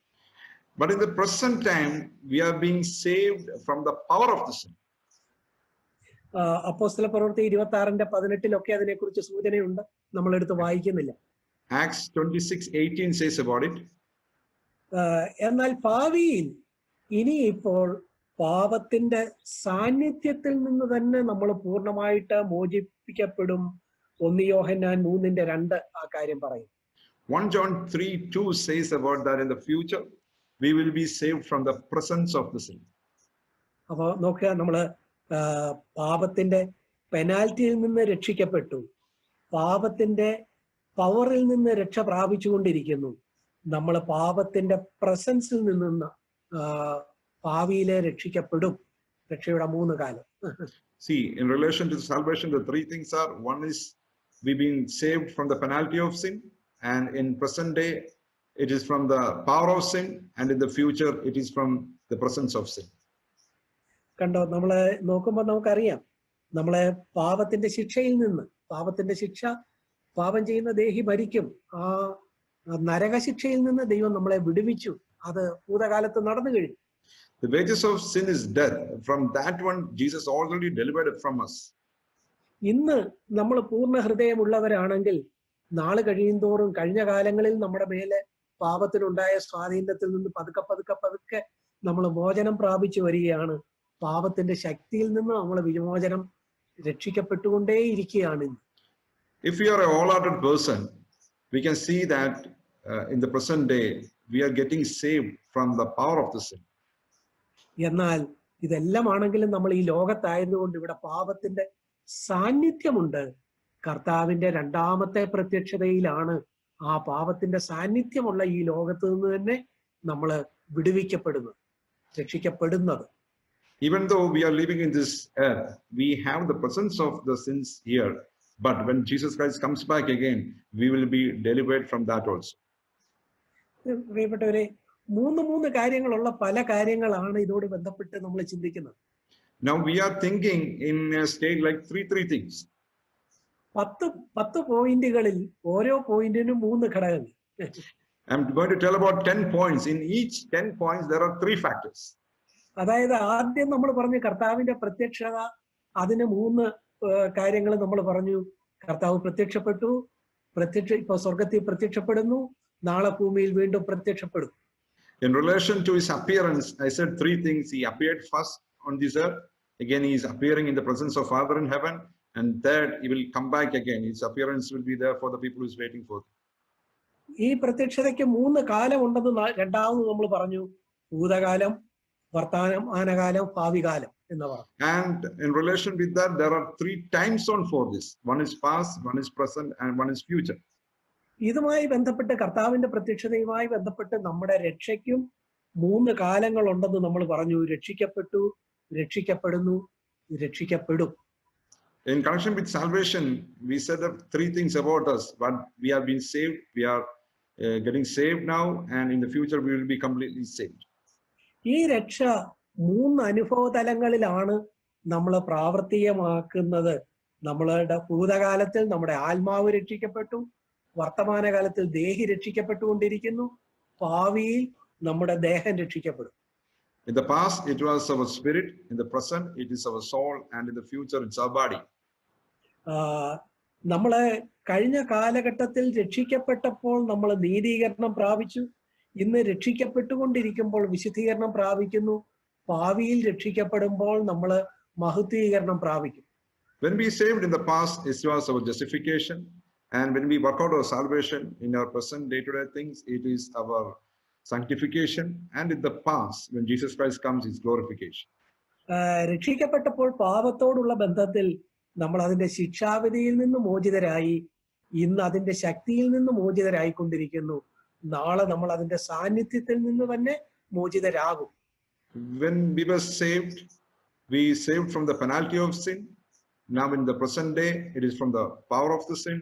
But in the present time, we are being saved from the power of the sin. അപ്പോസ്തലപ്രവൃത്തി 26:18 അതിനെക്കുറിച്ച് സൂചനയുണ്ട്, നമ്മൾ എടുത്ത് വായിക്കുന്നില്ല. Acts 26:18 says about it. എന്നാൽ ഭാവിയിൽ ഇനിയിപ്പോൾ പാപത്തിന്റെ സാന്നിധ്യത്തിൽ നിന്ന് തന്നെ നമ്മൾ പൂർണ്ണമായിട്ട് മോചിപ്പിക്കപ്പെടും. 1 യോഹന്നാൻ 3:2 ആ കാര്യം പറയും. 1 John 3:2 says about that in the future we will be saved from the presence of the sin. അപ്പൊ നോക്കുക, നമ്മള് പാപത്തിന്റെ പെനാൽറ്റിയിൽ നിന്ന് രക്ഷിക്കപ്പെട്ടു, പാപത്തിന്റെ പവറിൽ നിന്ന് രക്ഷ പ്രാപിച്ചുകൊണ്ടിരിക്കുന്നു. നമ്മൾ പാപത്തിന്റെ പ്രസൻസിൽ നിന്ന് ഭാവിയിലെ രക്ഷിക്കപ്പെടും. രക്ഷയുടെ 3 കാലം. See, in relation to salvation, the 3 things are: one is we've been saved from the penalty of sin, and in present day it is from the power of sin, and in the future it is from the presence of sin. കണ്ടോ, നമ്മളെ നോക്കുമ്പോൾ നമുക്കറിയാം, നമ്മളെ പാപത്തിന്റെ ശിക്ഷയിൽ നിന്ന്, പാപത്തിന്റെ ശിക്ഷ, പാപം ചെയ്യുന്ന ദേഹി മരിക്കും, ആ നരകശിക്ഷയിൽ നിന്ന് ദൈവം നമ്മളെ വിടുവിച്ചു. അത് ഭൂതകാലത്ത് നടന്നു കഴിഞ്ഞു. The wages of sin is death. From that one, Jesus already delivered it from us. ഇന്ന് നമ്മൾ പൂർണ്ണ ഹൃദയമുള്ളവരാണെങ്കിൽ നാള് കഴിയുന്തോറും കഴിഞ്ഞ കാലങ്ങളിൽ നമ്മുടെ മേലെ പാപത്തിനുണ്ടായ സ്വാധീനത്തിൽ നിന്ന് പതുക്കെ നമ്മൾ മോചനം പ്രാപിച്ചു വരികയാണ്. പാപത്തിന്റെ ശക്തിയിൽ നിന്ന് നമ്മൾ വിമോചനം രക്ഷിക്കപ്പെട്ടുകൊണ്ടേയിരിക്കുകയാണ്. If you are a wholehearted person, we can see that in the present day we are getting saved from the power of the sin. എന്നാൽ ഇതെല്ലാം ആണെങ്കിലും നമ്മൾ ഈ ലോകത്തായതുകൊണ്ട് ഇവിടെ പാപത്തിന്റെ സാന്നിധ്യമുണ്ട്. കർത്താവിന്റെ 2ാമത്തെ പ്രത്യക്ഷതയിലാണ് ആ പാപത്തിന്റെ സാന്നിധ്യമുള്ള ഈ ലോകത്ത് നിന്ന് തന്നെ നമ്മൾ വിടുവിക്കപ്പെടുന്നത്, രക്ഷിക്കപ്പെടുന്നത്. Even though we are living in this earth, we have the presence of the sins here. But when Jesus Christ comes back again, we will be delivered from that also. പ്രിയപ്പെട്ടവരെ, 3 കാര്യങ്ങളുള്ള പല കാര്യങ്ങളാണ് ഇതോട് ബന്ധപ്പെട്ട് നമ്മൾ ചിന്തിക്കുന്നത്. Now we are thinking in a state like three things. 10 പോയിന്റുകളിൽ ഓരോ പോയിന്റിനും 3 ഘടകങ്ങൾ. I'm going to tell about 10 points. In each 10 points, there are 3 factors. അതായത് ആദ്യം നമ്മൾ പറഞ്ഞു കർത്താവിന്റെ പ്രത്യക്ഷത, അതിന് 3 കാര്യങ്ങൾ നമ്മൾ പറഞ്ഞു. കർത്താവ് പ്രത്യക്ഷപ്പെട്ടു, ഇപ്പൊ സ്വർഗത്തിൽ പ്രത്യക്ഷപ്പെടുന്നു, നാളെ ഭൂമിയിൽ വീണ്ടും പ്രത്യക്ഷപ്പെടും. In relation to his appearance, I said 3 things. He appeared first on this earth. Again, he is appearing in the presence of Father in heaven. And third, he will come back again. His appearance will be there for the people who is waiting for. ഈ പ്രത്യക്ഷതയ്ക്ക് 3 കാലം ഉണ്ടെന്ന് രണ്ടാമത് നമ്മൾ പറഞ്ഞു. ഭൂതകാലം, വർത്തമാനകാലം, ഭാവികാലം എന്ന് പറഞ്ഞു. And in relation with that, there are 3 time zones for this. One is past, one is present, and one is future. ഇതുമായി ബന്ധപ്പെട്ട്, കർത്താവിന്റെ പ്രത്യക്ഷതയുമായി ബന്ധപ്പെട്ട് നമ്മുടെ രക്ഷയ്ക്കും 3 കാലങ്ങൾ ഉണ്ടെന്ന് നമ്മൾ പറഞ്ഞു. രക്ഷിക്കപ്പെട്ടു, രക്ഷിക്കപ്പെടുന്നു, രക്ഷിക്കപ്പെടും. In connection with salvation, we said up three things about us. But we have been saved, we are getting saved now, and in the future we will be completely saved. ഈ രക്ഷ 3 അനുഭവ തലങ്ങളിലാണ് നമ്മൾ പ്രാവർത്തികമാക്കുന്നത്. നമ്മളുടെ ഭൂതകാലത്തിൽ നമ്മുടെ ആത്മാവ് രക്ഷിക്കപ്പെട്ടു, വർത്തമാനകാലത്തിൽ ദേഹി രക്ഷിക്കപ്പെട്ടുകൊണ്ടിരിക്കുന്നു, ഭാവിയിൽ നമ്മുടെ ദേഹം രക്ഷിക്കപ്പെടും. In the past, it was our spirit. In the present, it is our soul, and in the future, it's our body. നമ്മളെ കഴിഞ്ഞ കാലഘട്ടത്തിൽ രക്ഷിക്കപ്പെട്ടപ്പോൾ നമ്മൾ നീതീകരണം പ്രാപിച്ചു. ഇന്ന് രക്ഷിക്കപ്പെട്ടുകൊണ്ടിരിക്കുമ്പോൾ വിശുദ്ധീകരണം പ്രാപിക്കുന്നു. ഭാവിയിൽ രക്ഷിക്കപ്പെടുമ്പോൾ നമ്മൾ മഹത്വീകരണം പ്രാപിക്കും. When we saved in the past, it was our justification, and when we work out our salvation in our present day-to-day things, it is our sanctification, and in the past, when Jesus Christ comes, it's glorification. രക്ഷിക്കപ്പെട്ടപ്പോൾ പാപത്തോടുള്ള ബന്ധത്തിൽ നമ്മൾ അതിന്റെ ശിക്ഷാവിധിയിൽ നിന്ന് മോചിതരായി. ഇന്ന് അതിന്റെ ശക്തിയിൽ നിന്ന് മോചിതരായിക്കൊണ്ടിരിക്കുന്നു. നാളെ നമ്മൾ അതിന്റെ സാന്നിധ്യത്തിൽ നിന്ന് തന്നെ മോചിതരാകും. When we were saved, we saved from the penalty of sin. Now in the present day, it is from the power of the sin.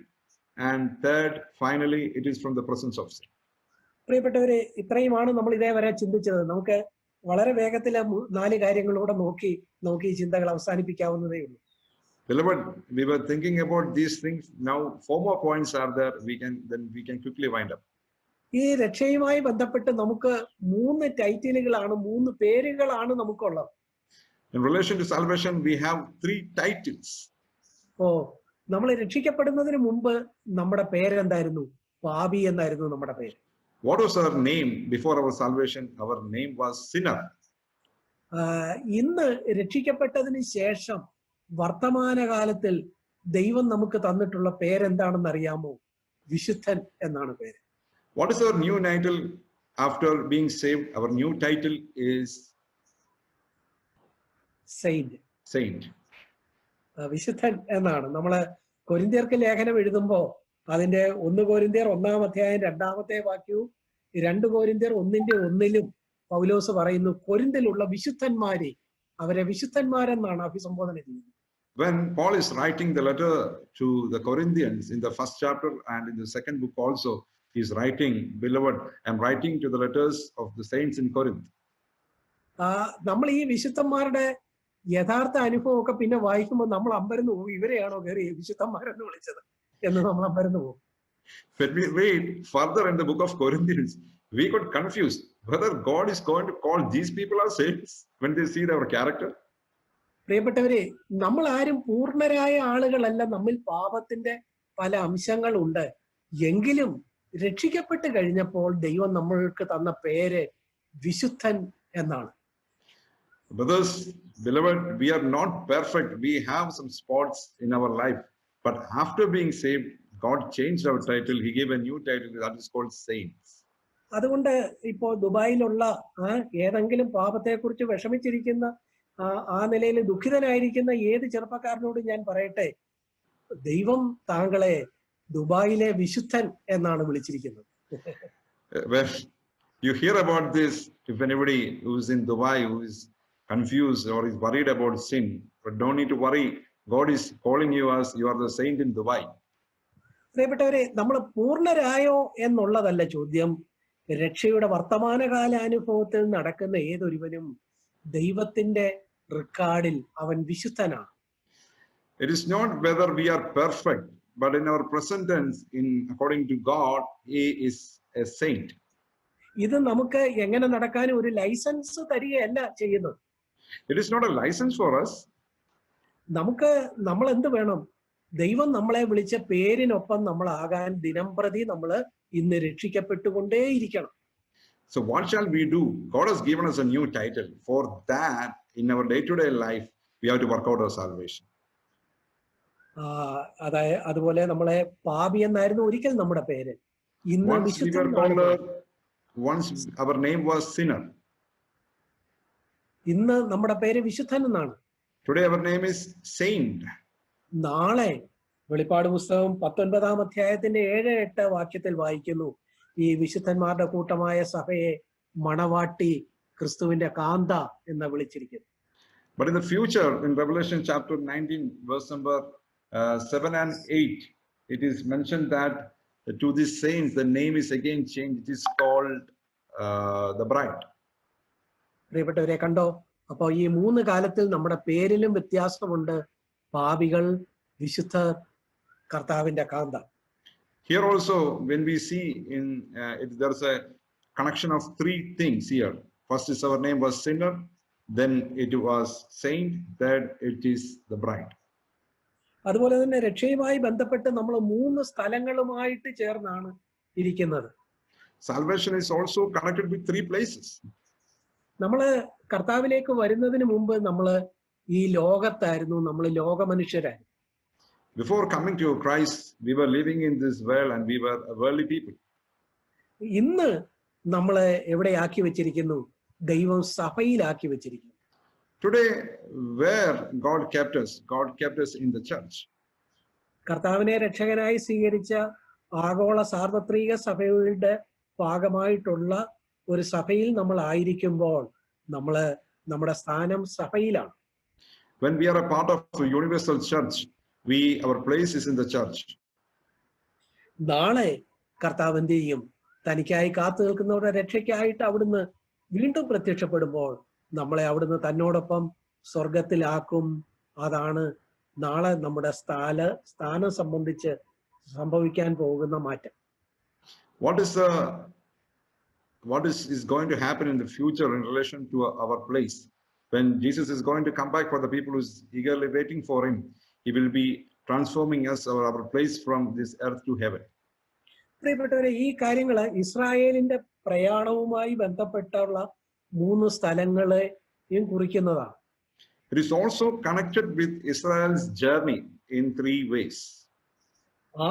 And third, finally, it is from the presence of sin. പ്രിയപ്പെട്ടവരെ, ഇത്രയുമാണ് നമ്മൾ ഇതേവരെ ചിന്തിച്ചത്. നമുക്ക് വളരെ വേഗത്തിൽ 4 കാര്യങ്ങളൂടെ നോക്കി ചിന്തകൾ അവസാനിപ്പിക്കാവുന്നതേ ഉള്ളൂ. Beloved, we were thinking about these things. Now 4 more points are there. We can quickly wind up. ഈ രക്ഷയുമായി ബന്ധപ്പെട്ട് നമുക്ക് 3 ടൈറ്റിലുകളാണ്, 3 പേരുകളാണ് നമുക്കുള്ളത്. In relation to salvation, we have 3 titles. നമ്മൾ രക്ഷിക്കപ്പെടുന്നതിന് മുമ്പ് നമ്മുടെ പേരെന്തായിരുന്നു? പാപി എന്നായിരുന്നു നമ്മുടെ പേര്. What was our name before our salvation? Our name was sinner. ഇന്ന് രക്ഷിക്കപ്പെട്ടതിന് ശേഷം വർത്തമാനകാലത്തിൽ ദൈവം നമുക്ക് തന്നിട്ടുള്ള പേരെന്താണെന്ന് അറിയാമോ? വിശുദ്ധൻ എന്നാണ് പേര്. What is our new title after being saved? Our new title is Saint. വിശുദ്ധൻ എന്നാണ്. നമ്മള് കൊരിന്ത്യർക്ക് ലേഖനം എഴുതുമ്പോ അതിന്റെ 1 കൊരിന്ത്യർ 1-ാം അധ്യായം 2-ാമത്തെ വാക്യവും 2 കൊരിന്ത്യർ 1-ന്റെ 1-ലും പൗലോസ് പറയുന്നു, കൊരിന്തിലുള്ള വിശുദ്ധന്മാരെ അവരെ വിശുദ്ധന്മാരെന്നാണ് അഭിസംബോധന ചെയ്യുന്നത്. When Paul is writing the letter to the Corinthians in the 1st chapter and in the 2nd book also, he is writing, beloved, I am writing to the letters of the saints in Corinth. നമ്മൾ ഈ വിശുദ്ധന്മാരുടെ യഥാർത്ഥ അനുഭവമൊക്കെ പിന്നെ വായിക്കുമ്പോൾ നമ്മൾ അമ്പരന്ന് പോകും, ഇവരെയാണോ കയറി വിശുദ്ധന്മാരെന്ന് വിളിച്ചത് എന്ന് നമ്മൾ അമ്പരന്ന് പോകും. When we read further in the book of Corinthians, we got confused whether God is going to call these people as saints when they see their character. പ്രിയപ്പെട്ടവരെ, നമ്മൾ ആരും പൂർണ്ണരായ ആളുകളല്ല. നമ്മിൽ പാപത്തിന്റെ പല അംശങ്ങളുണ്ട്. എങ്കിലും രക്ഷിക്കപ്പെട്ട് കഴിഞ്ഞപ്പോൾ ദൈവം നമ്മൾക്ക് തന്ന പേര് വിശുദ്ധൻ എന്നാണ്. Brothers, beloved, we are not perfect. We have some spots in our life. But after being saved, God changed our title. He gave a new title that is called saints. അതുകൊണ്ട് ഇപ്പോ ദുബായിലുള്ള ഏതെങ്കിലും പാപത്തെക്കുറിച്ച് വിഷമിച്ചിരിക്കുന്ന ആ നിലയിൽ ദുഃഖിതനായിരിക്കുന്ന ഏത് ചെറുപ്പക്കാരനോട് ഞാൻ പറയട്ടെ, ദൈവം താങ്കളെ ദുബായിലെ വിശുദ്ധൻ എന്നാണ് വിളിച്ചിരിക്കുന്നത്. When you hear about this, if anybody who is in Dubai who is confused or is worried about sin, but don't need to worry. God is calling you as you are the saint in Dubai. പ്രിയപ്പെട്ടവരെ, നമ്മൾ പൂർണ്ണരായോ എന്നുള്ളതല്ല ചോദ്യം. രക്ഷയുടെ വർത്തമാനകാല അനുഭവത്തിൽ നടക്കുന്ന ഏതൊരുവനും ദൈവത്തിന്റെ റെക്കോർഡിൽ അവൻ വിശുദ്ധനാണ്. It is not whether we are perfect, but in our present tense, according to God, he is a saint. ഇത് നമുക്ക് എങ്ങനെ നടക്കാനും ഒരു ലൈസൻസ് തരികയല്ല ചെയ്യുന്നത്. It is not a license for us. നമ്മൾ എന്ത് വേണം? ദൈവം നമ്മളെ വിളിച്ച പേരിനൊപ്പം നമ്മൾ ആകാൻ ദിനംപ്രതി നമ്മൾ ഇന്ന് രക്ഷിക്കപ്പെട്ടുകൊണ്ടേയിരിക്കണം. So what shall we do? God has given us a new title. For that, in our day-to-day life, we have to work out our salvation. അതുപോലെ നമ്മളെ പാപി എന്നായിരുന്നു ഒരിക്കൽ നമ്മുടെ പേര്. ഇന്ന് once our name was sinner. ഇന്ന് നമ്മുടെ പേര് വിശുദ്ധൻ എന്നാണ്. Today our name is saint. നാളെ വെളിപ്പാട് പുസ്തകം 19-ാം അധ്യായത്തിന്റെ 7-8 വാക്യത്തിൽ വായിക്കുന്നു, ഈ വിശുദ്ധന്മാരുടെ കൂട്ടമായ സഭയെ മണവാട്ടി ക്രിസ്തുവിന്റെ കാന്ത എന്ന് വിളിച്ചിരിക്കുന്നു. But in the future, in Revelation chapter 19, verse number 7 and 8, it is mentioned that to these saints, the name is again changed. It is called the bride. പ്രിയപ്പെട്ടവരെ കണ്ടോ, അപ്പൊ ഈ 3 കാലത്തിൽ നമ്മുടെ പേരിലും വ്യത്യാസമുണ്ട്. പാപികൾ, വിശുദ്ധർ, കർത്താവിന്റെ കാന്ത. Here also, when we see in there's a connection of 3 things here. First is our name was sinner, then it was saint, third it is the bride. അതുപോലെ തന്നെ രക്ഷയുമായി ബന്ധപ്പെട്ട് നമ്മൾ 3 സ്ഥലങ്ങളുമായിട്ട് ചേർന്നാണ് ഇരിക്കുന്നത്. Salvation is also connected with 3 places. നമ്മള് കർത്താവിലേക്ക് വരുന്നതിന് മുമ്പ് നമ്മള് ഈ ലോകത്തായിരുന്നു, നമ്മൾ ലോക മനുഷ്യരായിരുന്നു. Before coming to Christ, we were living in this world and we were worldly people. ഇന്ന് നമ്മളെ എവിടെയാക്കി വെച്ചിരിക്കുന്നു? ദൈവം സഭയിലാക്കി വെച്ചിരിക്കുന്നു. Today, where God kept us in the church. കർത്താവിനെ രക്ഷകനായി സ്വീകരിച്ച ആഗോള സാർവത്രിക സഭയുടെ ഭാഗമായിട്ടുള്ള ഒരു സഭയിൽ നമ്മൾ ആയിരിക്കുമ്പോൾ നമ്മുടെ സ്ഥാനം സഭയിലാണ്. When we are a part of a universal church, our place is in the church. നാളെ കർത്താവ് എന്ത് ചെയ്യും? തനിക്കായി കാത്തു നിൽക്കുന്നവരുടെ രക്ഷയ്ക്കായിട്ട് അവിടുന്ന് വീണ്ടും പ്രത്യക്ഷപ്പെടുമ്പോൾ നമ്മളെ അവിടുന്ന് തന്നോടൊപ്പം സ്വർഗത്തിലാക്കും. അതാണ് നാളെ നമ്മുടെ സ്ഥാനം സംബന്ധിച്ച് സംഭവിക്കാൻ പോകുന്ന മാറ്റം. What is going to happen in the future in relation to our place? When Jesus is going to come back for the people who is eagerly waiting for him, he will be transforming us, our place from this earth to heaven. പ്രിയപ്പെട്ടവരെ, ഈ കാര്യങ്ങള് ഇസ്രായേലിന്റെ പ്രയാണവുമായി ബന്ധപ്പെട്ടുള്ള 3 സ്ഥലങ്ങളെയും കുറിക്കുന്നതാണ്. It is also connected with Israel's journey in 3 ways.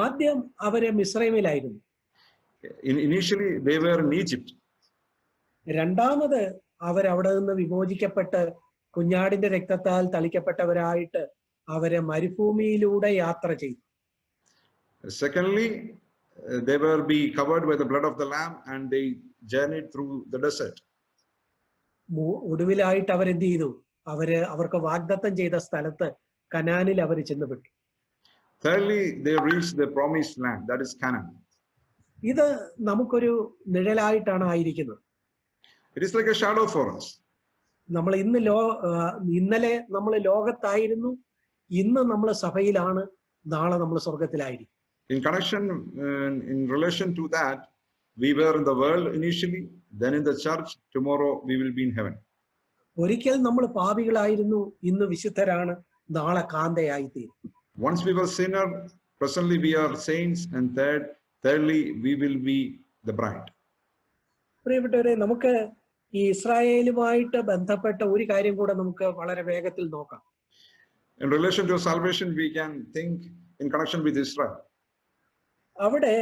ആദ്യം അവര് മിസ്രൈമിലായിരുന്നു. Initially they were in Egypt. രണ്ടാമത് അവരവിടെ നിന്ന് വിമോചിക്കപ്പെട്ട് കുഞ്ഞാടിന്റെ രക്തത്താൽ തളിക്കപ്പെട്ടവരായിട്ട് അവരെ മരുഭൂമിയിലൂടെ യാത്ര ചെയ്തു. Secondly, they were be covered by the blood of the lamb and they journeyed through the desert. ഒടുവിലായിട്ട് അവരെന്ത് ചെയ്തു? അവർക്ക് വാഗ്ദത്തം ചെയ്ത സ്ഥലത്ത് കനാനിൽ അവർ ചെന്നുപെട്ടു. Thirdly, they reached the promised land, that is Canaan. ഇത് നമുക്കൊരു നിഴലായിട്ടാണ് ആയിരിക്കുന്നത്. It is like a shadow for us. നമ്മൾ ഇന്നലെ നമ്മൾ ലോകത്തായിരുന്നു, ഇന്ന് നമ്മൾ സഭയിലാണ്, നാളെ നമ്മൾ സ്വർഗത്തിലായിരിക്കും. In connection, in relation to that, we were in the world initially, then in the church, tomorrow we will be in heaven. ഒരിക്കൽ നമ്മൾ പാപികളായിരുന്നു, ഇന്ന് വിശുദ്ധരാണ്, നാളെ കാന്തയായി തീരും. Once we were sinner, presently we are saints, and thirdly we will be the bride. പ്രിയപ്പെട്ടവരെ, നമുക്ക് ഈ ഇസ്രായേലുമായിട്ട് ബന്ധപ്പെട്ട ഒരു കാര്യം കൂടെ നമുക്ക് വളരെ വേഗത്തിൽ നോക്കാം. In relation to salvation, we can think in connection with Israel. അവിടെ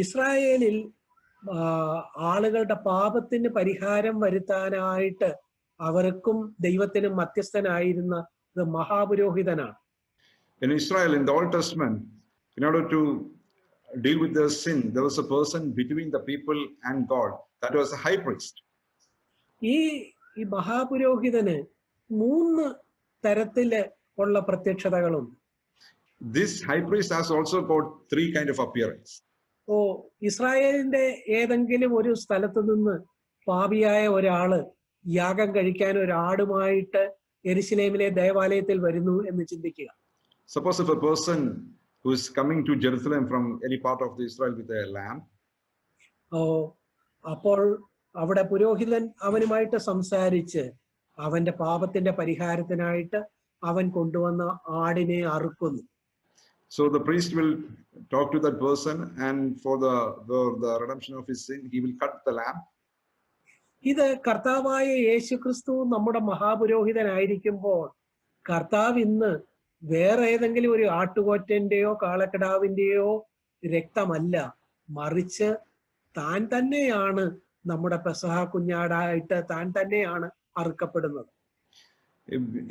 ഇസ്രായേലിൽ ആളുകളുടെ പാപത്തിന് പരിഹാരം വരുത്താനായിട്ട് അവർക്കും ദൈവത്തിനും മധ്യസ്ഥനായിരുന്ന മഹാപുരോഹിതനാണ്. In Israel, in the Old Testament, in order to deal with their sin, there was a person between the people and God. That was a high priest. ഈ മഹാപുരോഹിതന് 3 തരത്തില് ഉള്ള പ്രത്യക്ഷതകളുണ്ട്. This high priest has also got 3 kind of appearance. ഇസ്രായേലിന്റെ ഏതെങ്കിലും ഒരു സ്ഥലത്ത് നിന്ന് പാപിയായ ഒരാള് യാഗം കഴിക്കാൻ ഒരാടുമായിട്ട് യെരുശലേമിലെ ദേവാലയത്തിൽ വരുന്നു എന്ന് ചിന്തിക്കുക. Suppose if a person who is coming to Jerusalem from any part of Israel with a lamb. അപ്പോൾ അവിടെ പുരോഹിതൻ അവനുമായിട്ട് സംസാരിച്ച് അവന്റെ പാപത്തിന്റെ പരിഹാരത്തിനായിട്ട് അവൻ കൊണ്ടുവന്ന ആടിനെ അറുക്കുന്നു. So the priest will talk to that person, and for the redemption of his sin, he will cut the lamb. ഇത് കർത്താവായ യേശുക്രിസ്തു നമ്മുടെ മഹാപുരോഹിതനായിരിക്കുമ്പോൾ കർത്താവ് ഇന്ന് വേറെ ഏതെങ്കിലും ഒരു ആട്ടുകൊറ്റന്റെയോ കാളക്കിടാവിന്റെയോ രക്തമല്ല, മറിച്ച് താൻ തന്നെയാണ് നമ്മുടെ പെസഹ കുഞ്ഞാടായിട്ട് താൻ തന്നെയാണ് അറുക്കപ്പെടുന്നത്.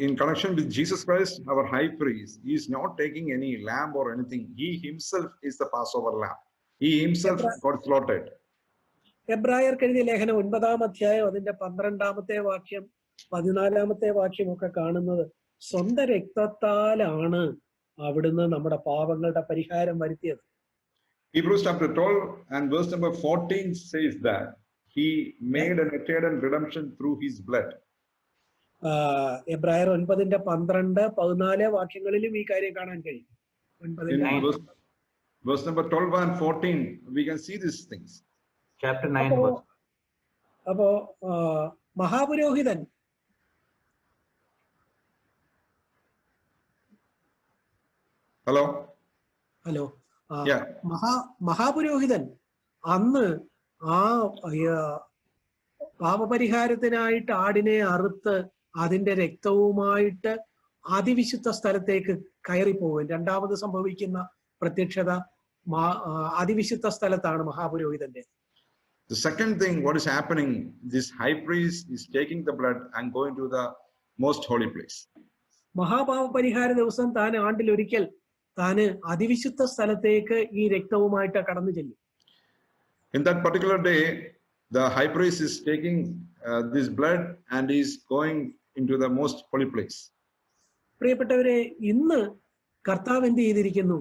In connection with Jesus Christ, our high priest, he is not taking any lamb or anything. He himself is the Passover lamb. He himself got slaughtered. എബ്രായർക്ക് എഴുതിയ ലേഖനം 9-ാം അധ്യായം അതിന്റെ 12-ാമത്തെ വാക്യം 14-ാമത്തെ വാക്യമൊക്കെ കാണുന്നത് സ്വന്തം രക്തത്താലാണ് അവിടുന്ന് നമ്മുടെ പാപങ്ങളുടെ പരിഹാരം വരുത്തിയത്. Hebrews chapter 12 and verse number 14 says that he made an eternal redemption through his blood. എബ്രായർ 9:12-14 വാക്യങ്ങളിലും ഈ കാര്യം കാണാൻ കഴിയും. Verse number 12 and 14 we can see these things. Chapter 9 verse. അപ്പോ മഹാപുരോഹിതൻ ഹലോ മഹാപുരോഹിതൻ അന്ന് ആ പാപപരിഹാരത്തിനായിട്ട് ആടിനെ അറുത്ത് അതിന്റെ രക്തവുമായിട്ട് അതിവിശുദ്ധ സ്ഥലത്തേക്ക് കയറിപ്പോകും. രണ്ടാമത് സംഭവിക്കുന്ന പ്രത്യക്ഷത അതിവിശുദ്ധ സ്ഥലത്താണ് മഹാപുരോഹിതന്റെ. The second thing, what is happening, this high priest is taking the blood and going to the most holy place. മഹാപാപപരിഹാര ദിവസം താൻ ആണ്ടിലൊരിക്കൽ താന് അതിവിശുദ്ധ സ്ഥലത്തേക്ക് ഈ രക്തവുമായിട്ട് കടന്നു ചെല്ലും. In that particular day, the high priest is taking this blood and is going into the most holy place. പ്രിയപ്പെട്ടവരെ, ഇന്ന് കർത്താവ് എന്ത് ചെയ്തിരിക്കുന്നു?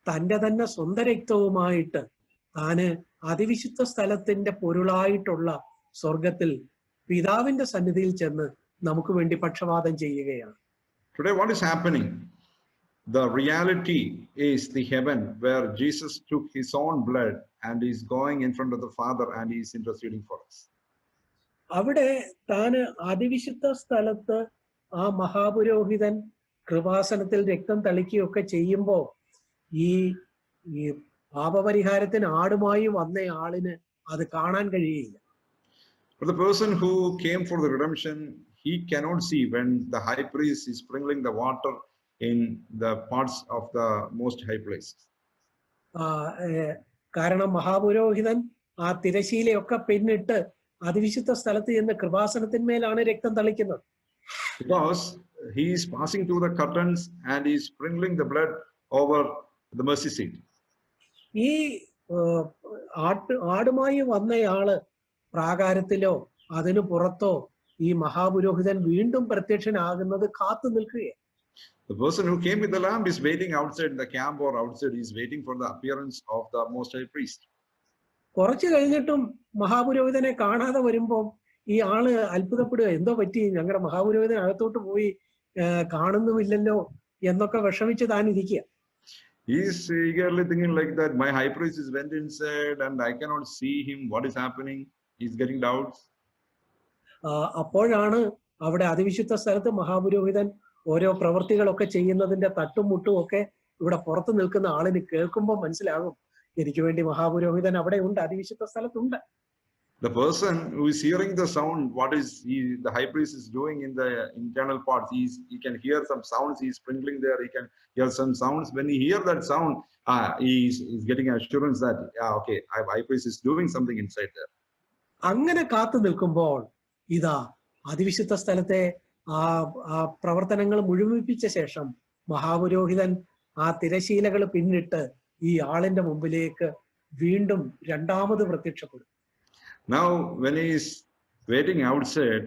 തന്റെ തന്നെ സ്വന്തം രക്തവുമായിട്ട് താന് അതിവിശുദ്ധ സ്ഥലത്തിന്റെ പൊരുളായിട്ടുള്ള സ്വർഗത്തിൽ പിതാവിന്റെ സന്നിധിയിൽ ചെന്ന് നമുക്ക് വേണ്ടി പക്ഷപാതം ചെയ്യുകയാണ്. Today what is happening? The reality is the heaven where Jesus took his own blood and is going in front of the Father and he is interceding for us. അവിടെ താന് അതിവിശുദ്ധ സ്ഥലത്ത് ആ മഹാപുരോഹിതൻ കൃപാസനത്തിൽ രക്തം തളിക്കുകയൊക്കെ ചെയ്യുമ്പോൾ ഈ പാപപരിഹാരത്തിന് ആടുമായി വന്ന ആളിന് അത് കാണാൻ കഴിയില്ല. For the person who came for the redemption, he cannot see when the high priest is sprinkling the water in the parts of the most high place. കാരണം മഹാപുരോഹിതൻ ആ തിരശീലയൊക്കെ പിന്നിട്ട് അതിവിശുദ്ധ സ്ഥലത്ത് ചെന്ന് കൃപാസനത്തിന്മേലാണ് രക്തം തളിക്കുന്നത്. Because he is passing through the curtains and he is sprinkling the blood over the mercy seat. ഈ ആടുമായി വന്നയാള് പ്രാകാരത്തിലോ അതിനു പുറത്തോ ഈ മഹാപുരോഹിതൻ വീണ്ടും പ്രത്യക്ഷനാകുന്നത് കാത്തു നിൽക്കുകയാണ്. The person who came with the lamb is waiting outside the camp or outside. He is waiting for the appearance of the most high priest. കുറച്ചു കഴിഞ്ഞിട്ടും മഹാപുരോഹിതനെ കാണാതെ വരുമ്പോൾ ഈ ആള് അത്ഭുതപ്പെടുക, എന്തോ പറ്റി, ഞങ്ങളുടെ മഹാപുരോഹിതൻ അകത്തോട്ട് പോയി കാണുന്നുമില്ലല്ലോ എന്നൊക്കെ വിഷമിച്ച് താൻ ഇരിക്കുക. He is eagerly thinking like that. My high priest is went inside and I cannot see him. What is happening? He is getting doubts. അപ്പോഴാണ് അവിടെ അതിവിശുദ്ധ സ്ഥലത്ത് മഹാപുരോഹിതൻ ഓരോ പ്രവൃത്തികളൊക്കെ ചെയ്യുന്നതിന്റെ തട്ടും മുട്ടും ഒക്കെ ഇവിടെ പുറത്ത് നിൽക്കുന്ന ആളിന് കേൾക്കുമ്പോൾ മനസ്സിലാകും, എനിക്ക് വേണ്ടി മഹാപുരോഹിതൻ അവിടെ ഉണ്ട്, അതിവിശുദ്ധ സ്ഥലത്തുണ്ട്. The person who is hearing the sound, what is the high priest is doing in the internal parts, he can hear some sounds, he is sprinkling there, he can hear some sounds. When he hear that sound, he is getting assurance that, okay, high priest is doing something inside there. അങ്ങനെ കാത്തു നിൽക്കുമ്പോൾ ഇതാ അതിവിശുദ്ധ സ്ഥലത്തെ ആ പ്രവർത്തനങ്ങൾ മുഴുമിപ്പിച്ച ശേഷം മഹാപുരോഹിതൻ ആ തിരശീലകൾ പിന്നിട്ട് ഈ ആളിന്റെ മുമ്പിലേക്ക് വീണ്ടും രണ്ടാമത് പ്രത്യക്ഷപ്പെടും. Now when he is waiting outside,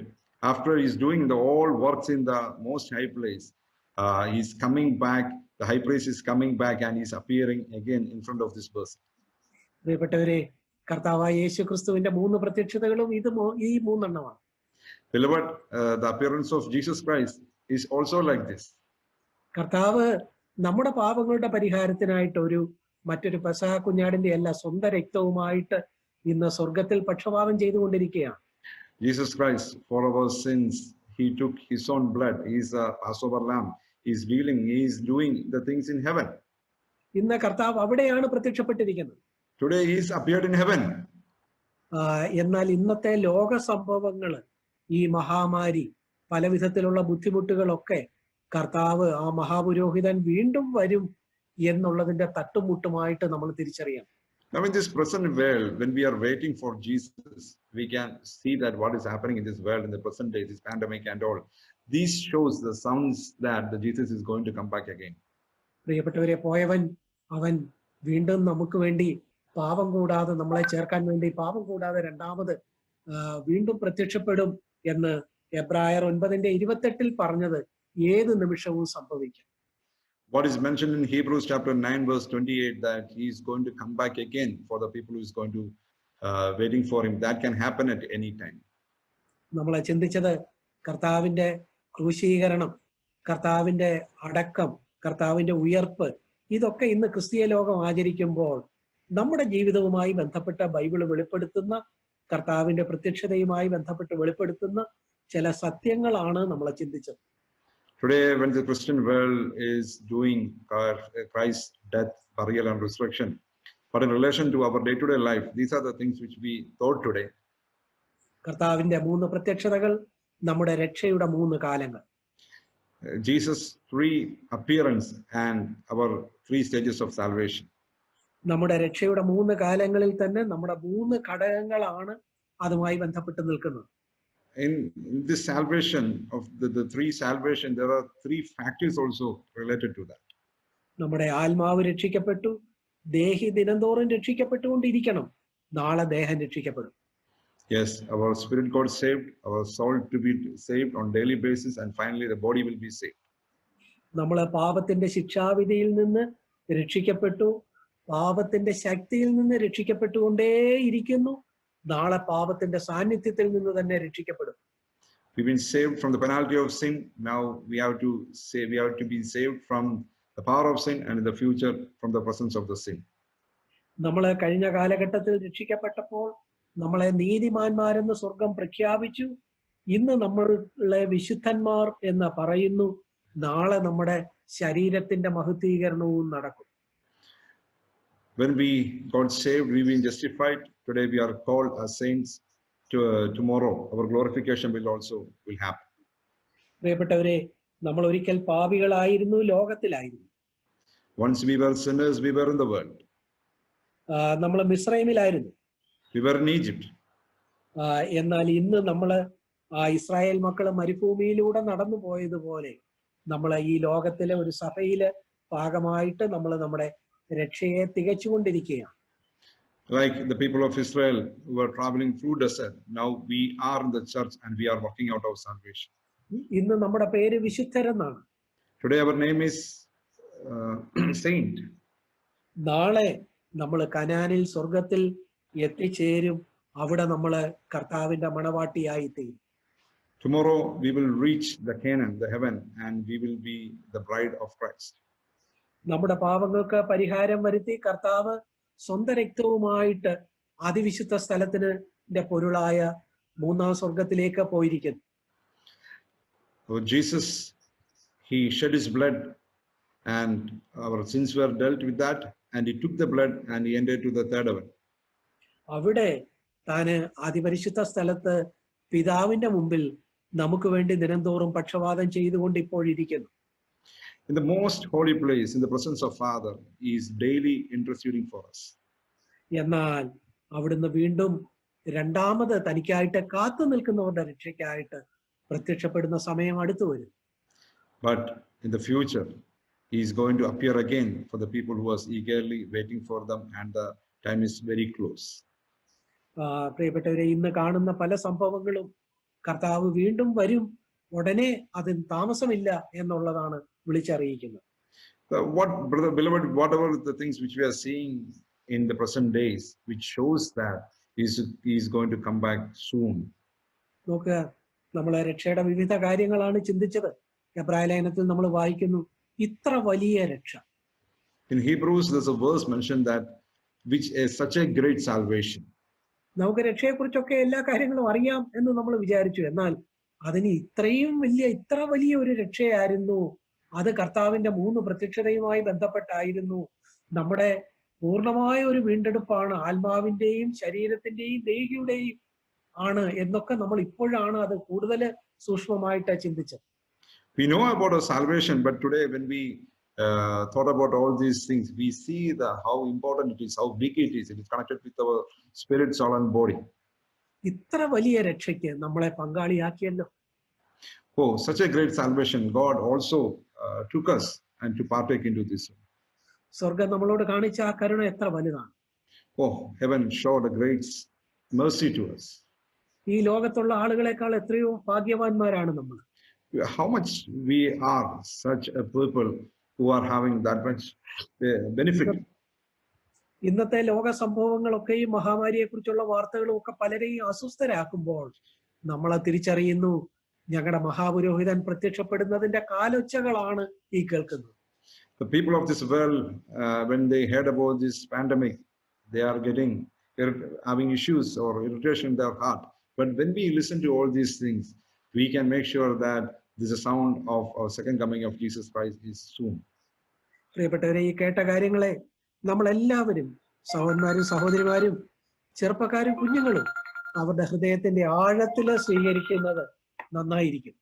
after he is doing the all works in the most high place, he is coming back, the high priest is coming back and he is appearing again in front of this person. പ്രിയപ്പെട്ടവരെ, കർത്താവായ യേശു ക്രിസ്തുവിന്റെ 3 പ്രത്യക്ഷതകളും ഈ 3 എണ്ണമാണ്. Beloved, the appearance of Jesus Christ is also like this. കർത്താവ് നമ്മുടെ പാപങ്ങളുടെ പരിഹാരത്തിനായിട്ട് മറ്റൊരു പെസഹ കുഞ്ഞാടിന്റെ അല്ല, സ്വന്തം രക്തവുമായിട്ട് ഇന്ന് സ്വർഗത്തിൽ പക്ഷപാതം ചെയ്തുകൊണ്ടിരിക്കുകയാണ്. Jesus Christ, for our sins, he took his own blood. He is a Passover lamb. He is dealing, he is doing the things in heaven. ഇന്ന് കർത്താവ് അവിടെയാണ് പ്രത്യക്ഷപ്പെട്ടിരിക്കുന്നത്. Today he is appeared in heaven. എന്നാൽ ഇന്നത്തെ ലോക സംഭവങ്ങൾ, ഈ മഹാമാരി, പല വിധത്തിലുള്ള ബുദ്ധിമുട്ടുകളൊക്കെ കർത്താവ് ആ മഹാപുരോഹിതൻ വീണ്ടും വരും എന്നുള്ളതിന്റെ തട്ടുമുട്ടുമായിട്ട് നമ്മൾ തിരിച്ചറിയണം. Now in this present world, when we are waiting for Jesus, we can see that what is happening in this world in the present day, this pandemic and all. These shows the sounds that the Jesus is going to come back again. പ്രിയപ്പെട്ടവരെ, പോയവൻ അവൻ വീണ്ടും നമുക്ക് വേണ്ടി പാപം കൂടാതെ, നമ്മളെ ചേർക്കാൻ വേണ്ടി പാപം കൂടാതെ രണ്ടാമത് വീണ്ടും പ്രത്യക്ഷപ്പെടും എന്ന് എബ്രായർ 9:28 പറഞ്ഞത് ഏത് നിമിഷവും സംഭവിക്കും. What is mentioned in Hebrews chapter 9 verse 28 that he is going to come back again for the people who is going to waiting for him, that can happen at any time. നമ്മളെ ചിന്തിച്ചത് കർത്താവിന്റെ ക്രൂശീകരണം, കർത്താവിന്റെ അടക്കം, കർത്താവിന്റെ ഉയർപ്പ്, ഇതൊക്കെ ഇന്ന് ക്രിസ്തീയ ലോകം ആചരിക്കുമ്പോൾ നമ്മുടെ ജീവിതവുമായി ബന്ധപ്പെട്ട ബൈബിള് വെളിപ്പെടുത്തുന്ന, കർത്താവിന്റെ പ്രത്യക്ഷതയുമായി ബന്ധപ്പെട്ട് വെളിപ്പെടുത്തുന്ന ചില സത്യങ്ങളാണ് നമ്മളെ ചിന്തിച്ചത്. Today, when the Christian world is doing Christ's death, burial, and resurrection, but in relation to our day-to-day life, these are the things which we thought today. കർത്താവിന്റെ 3 പ്രത്യക്ഷതകൾ, നമ്മുടെ രക്ഷയുടെ 3 കാലങ്ങൾ. Jesus' 3 appearance and our 3 stages of salvation. നമ്മുടെ രക്ഷയുടെ 3 കാലങ്ങളിൽ തന്നെ നമ്മുടെ 3 ഘടകങ്ങളാണ് അതുമായി ബന്ധപ്പെട്ട് നിൽക്കുന്നത്. In this salvation of the 3 salvation, there are 3 factors also related to that. നമ്മുടെ ആത്മാവ് രക്ഷിക്കപ്പെട്ടു, ദേഹി ദിനംതോറും രക്ഷിക്കപ്പെട്ടുകൊണ്ടിരിക്കണം, നാളെ ദേഹം രക്ഷിക്കപ്പെടും. Yes, our spirit got saved, our soul to be saved on daily basis, and finally the body will be saved. നമ്മൾ പാപത്തിന്റെ ശിക്ഷാവിധിയിൽ നിന്ന് രക്ഷിക്കപ്പെട്ടു, പാപത്തിന്റെ ശക്തിയിൽ നിന്ന് രക്ഷിക്കപ്പെട്ടുകൊണ്ടേയിരിക്കുന്നു, നാളെ പാപത്തിന്റെ സാന്നിധ്യത്തിൽ നിന്ന് തന്നെ രക്ഷിക്കപ്പെടും. We've been saved from the penalty of sin. Now we have to be saved from the power of sin, and in the future from the presence of the sin. നമ്മൾ കഴിഞ്ഞ കാലഘട്ടത്തിൽ രക്ഷിക്കപ്പെട്ടപ്പോൾ നമ്മളെ നീതിമാന്മാരെന്ന് സ്വർഗം പ്രഖ്യാപിച്ചു. ഇന്ന് നമ്മളെ വിശുദ്ധന്മാർ എന്ന് പറയുന്നു. നാളെ നമ്മുടെ ശരീരത്തിന്റെ മഹത്വീകരണവും നടക്കും. When we got saved, we've been justified. Today we are called as saints. Tomorrow our glorification will happen. പ്രിയപ്പെട്ടവരെ, നമ്മൾ ഒരിക്കൽ പാപികളായിരുന്നു, ലോകത്തിലായിരുന്നു. Once we were sinners, we were in the world. നമ്മൾ മിസ്രൈമിലായിരുന്നു. We were in Egypt. എന്നാൽ ഇന്ന് നമ്മള് Israel മക്കള് മരുഭൂമിയിലൂടെ നടന്നു പോയതുപോലെ നമ്മൾ ഈ ലോകത്തിലെ ഒരു സഭയില് ഭാഗമായിട്ട് നമ്മൾ നമ്മുടെ രക്ഷയെ തികച്ചുകൊണ്ടിരിക്കുകയാണ്. Like the people of Israel who were traveling through desert, now we are in the church and we are working out our salvation. ഇന്ന് നമ്മുടെ പേര് വിശുദ്ധരെന്നാണ്. Today our name is saint. നാളെ നമ്മൾ കനാനിൽ സ്വർഗത്തിൽ എത്തിച്ചേരും. അവിടെ നമ്മൾ കർത്താവിന്റെ മണവാട്ടിയായി തീരും. Tomorrow we will reach the Canaan, the heaven, and we will be the bride of Christ. നമ്മുടെ പാപങ്ങൾക്ക് പരിഹാരം വരുത്തി കർത്താവ് സ്വന്തം രക്തവുമായിട്ട് അതിവിശുദ്ധ സ്ഥലത്തിന്റെ പൊരുളായ 3ാം സ്വർഗത്തിലേക്ക് പോയിരിക്കുന്നു. So Jesus, he shed his blood and our sins were dealt with that, and he took the blood and he entered to the third heaven. അവിടെ താന് അതിപരിശുദ്ധ സ്ഥലത്ത് പിതാവിന്റെ മുമ്പിൽ നമുക്ക് വേണ്ടി ദിനംതോറും പക്ഷവാദം ചെയ്തുകൊണ്ട് ഇപ്പോഴിരിക്കുന്നു. In the most holy place, in the presence of Father, he is daily interceding for us. എന്നാൽ അവിടുന്ന് വീണ്ടും രണ്ടാമത് തനിക്കായിട്ട് കാത്തു നിൽക്കുന്നവരുടെ രക്ഷയ്ക്കായിട്ട് പ്രത്യക്ഷപ്പെടുന്ന സമയം അടുത്തു വരും. But in the future, he is going to appear again for the people who are eagerly waiting for them, and the time is very close. പ്രിയപ്പെട്ടവരെ, ഇന്ന് കാണുന്ന പല സംഭവങ്ങളും കർത്താവ് വീണ്ടും വരും, ഉടനെ അതിന് താമസമില്ല എന്നുള്ളതാണ് വിളിച്ചറിയിക്കുന്നത്. Beloved, whatever the things which we are seeing in the present days, which shows that he is going to come back soon. നോക്കുക, നമ്മളെ രക്ഷയുടെ വിവിധ കാര്യങ്ങളാണ് ചിന്തിച്ചത്. എബ്രായ ലേഖനത്തിൽ നമ്മൾ വായിക്കുന്നു, ഇത്ര വലിയ രക്ഷ. In Hebrews, there's a verse mentioned that which is such a great salvation. നമുക്ക് രക്ഷയെക്കുറിച്ചൊക്കെ എല്ലാ കാര്യങ്ങളും അറിയാം എന്ന് നമ്മൾ വിചാരിച്ചു. എന്നാൽ അതിന് ഇത്ര വലിയ ഒരു രക്ഷയായിരുന്നു. അത് കർത്താവിന്റെ 3 പ്രത്യക്ഷതയുമായി ബന്ധപ്പെട്ടായിരുന്നു. നമ്മുടെ പൂർണ്ണമായ ഒരു വീണ്ടെടുപ്പാണ്. ആത്മാവിന്റെയും ശരീരത്തിന്റെയും ദേഹിയുടെയും ആണ് എന്നൊക്കെ നമ്മൾ ഇപ്പോഴാണ് അത് കൂടുതൽ സൂക്ഷ്മമായിട്ട് ചിന്തിച്ചത്. We know about our salvation, but today when we thought about all these things, we see how important it is, how big it is. It is connected with our spirit, soul, and body. ഇത്ര വലിയ രക്ഷയ്ക്ക് നമ്മളെ പങ്കാളിയാക്കിയല്ലോ. Oh, such a great salvation! God also took us and to partake into this. സ്വർഗം നമ്മളോട് കാണിച്ച ആ കരുണ എത്ര വലുതാണ്. Oh, heaven showed a great mercy to us. ഈ ലോകത്തുള്ള ആളുകളെക്കാൾ എത്രയോ ഭാഗ്യവാന്മാരാണ് നമ്മൾ. How much we are such a people who are having that much benefit. ഇന്നത്തെ ലോക സംഭവങ്ങളൊക്കെയും മഹാമാരിയെ കുറിച്ചുള്ള വാർത്തകളും ഒക്കെ പലരെയും അസ്വസ്ഥരാക്കുമ്പോൾ നമ്മളെ തിരിച്ചറിയുന്നു, ഞങ്ങളുടെ മഹാപുരോഹിതൻ പ്രത്യക്ഷപ്പെടുന്നതിന്റെ കാലൊച്ചകളാണ് ഈ കേൾക്കുന്നത്. The people of this world, when they heard about this pandemic, they are having issues or irritation in their heart. But when we listen to all these things, we can make sure that this is a sound of our second coming of Jesus Christ is soon. പ്രിയപ്പെട്ടവരെ, ഈ കേട്ട കാര്യങ്ങളെ നമ്മളെല്ലാവരും, സഹോദരന്മാരും സഹോദരിമാരും ചെറുപ്പക്കാരും കുഞ്ഞുങ്ങളും അവരുടെ ഹൃദയത്തിന്റെ ആഴത്തില് സ്വീകരിക്കുന്നത് നന്നായിരിക്കും.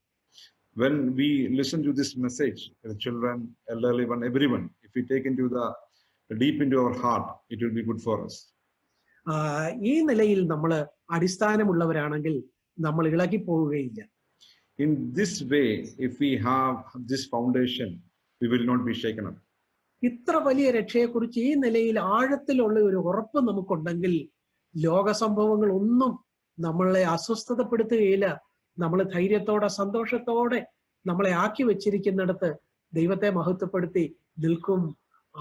When we listen to this message, the children, elderly one, everyone, if we take into the deep into our heart, it will be good for us. ഈ നിലയിൽ നമ്മൾ അടിസ്ഥാനമുള്ളവരാണെങ്കിൽ നമ്മൾ ഇളകിപ്പോവുകയില്ല. In this way, if we have this foundation, we will not be shaken up. ഇത്ര വലിയ രക്ഷയെക്കുറിച്ച് ഈ നിലയിൽ ആഴത്തിലുള്ള ഒരു ഉറപ്പ് നമുക്കുണ്ടെങ്കിൽ ലോക സംഭവങ്ങൾ ഒന്നും നമ്മളെ അസ്വസ്ഥതപ്പെടുത്തുകയില്ല. നമ്മൾ ധൈര്യത്തോടെ സന്തോഷത്തോടെ നമ്മളെ ആക്കി വെച്ചിരിക്കുന്നിടത്ത് ദൈവത്തെ മഹത്വപ്പെടുത്തി നിൽക്കും.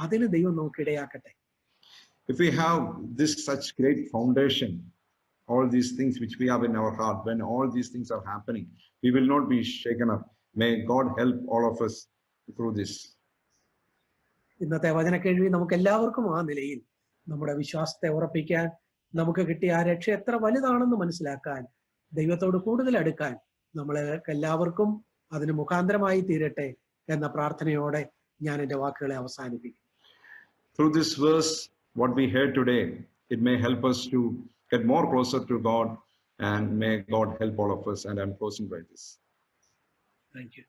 അതിന് ദൈവം നമുക്കിടയാക്കട്ടെ. If we have this such great foundation, all these things which we have in our heart, when all these things are happening, we will not be shaken up. May God help all of us through this. ഇന്നത്തെ വചന കേൾവി നമുക്ക് എല്ലാവർക്കും ആ നിലയിൽ നമ്മുടെ വിശ്വാസത്തെ ഉറപ്പിക്കാൻ, നമുക്ക് കിട്ടിയ ആ രക്ഷ എത്ര വലുതാണെന്ന് മനസ്സിലാക്കാൻ, ദൈവത്തോട് കൂടുതൽ അടുക്കാൻ നമ്മളെല്ലാവർക്കും എല്ലാവർക്കും അതിന് മുഖാന്തരമായി തീരട്ടെ എന്ന പ്രാർത്ഥനയോടെ ഞാൻ എൻ്റെ വാക്കുകളെ അവസാനിപ്പിക്കും. Through this verse, what we heard today, it may help us to get more closer to God, and may God help all of us. And I'm closing by this. Thank you.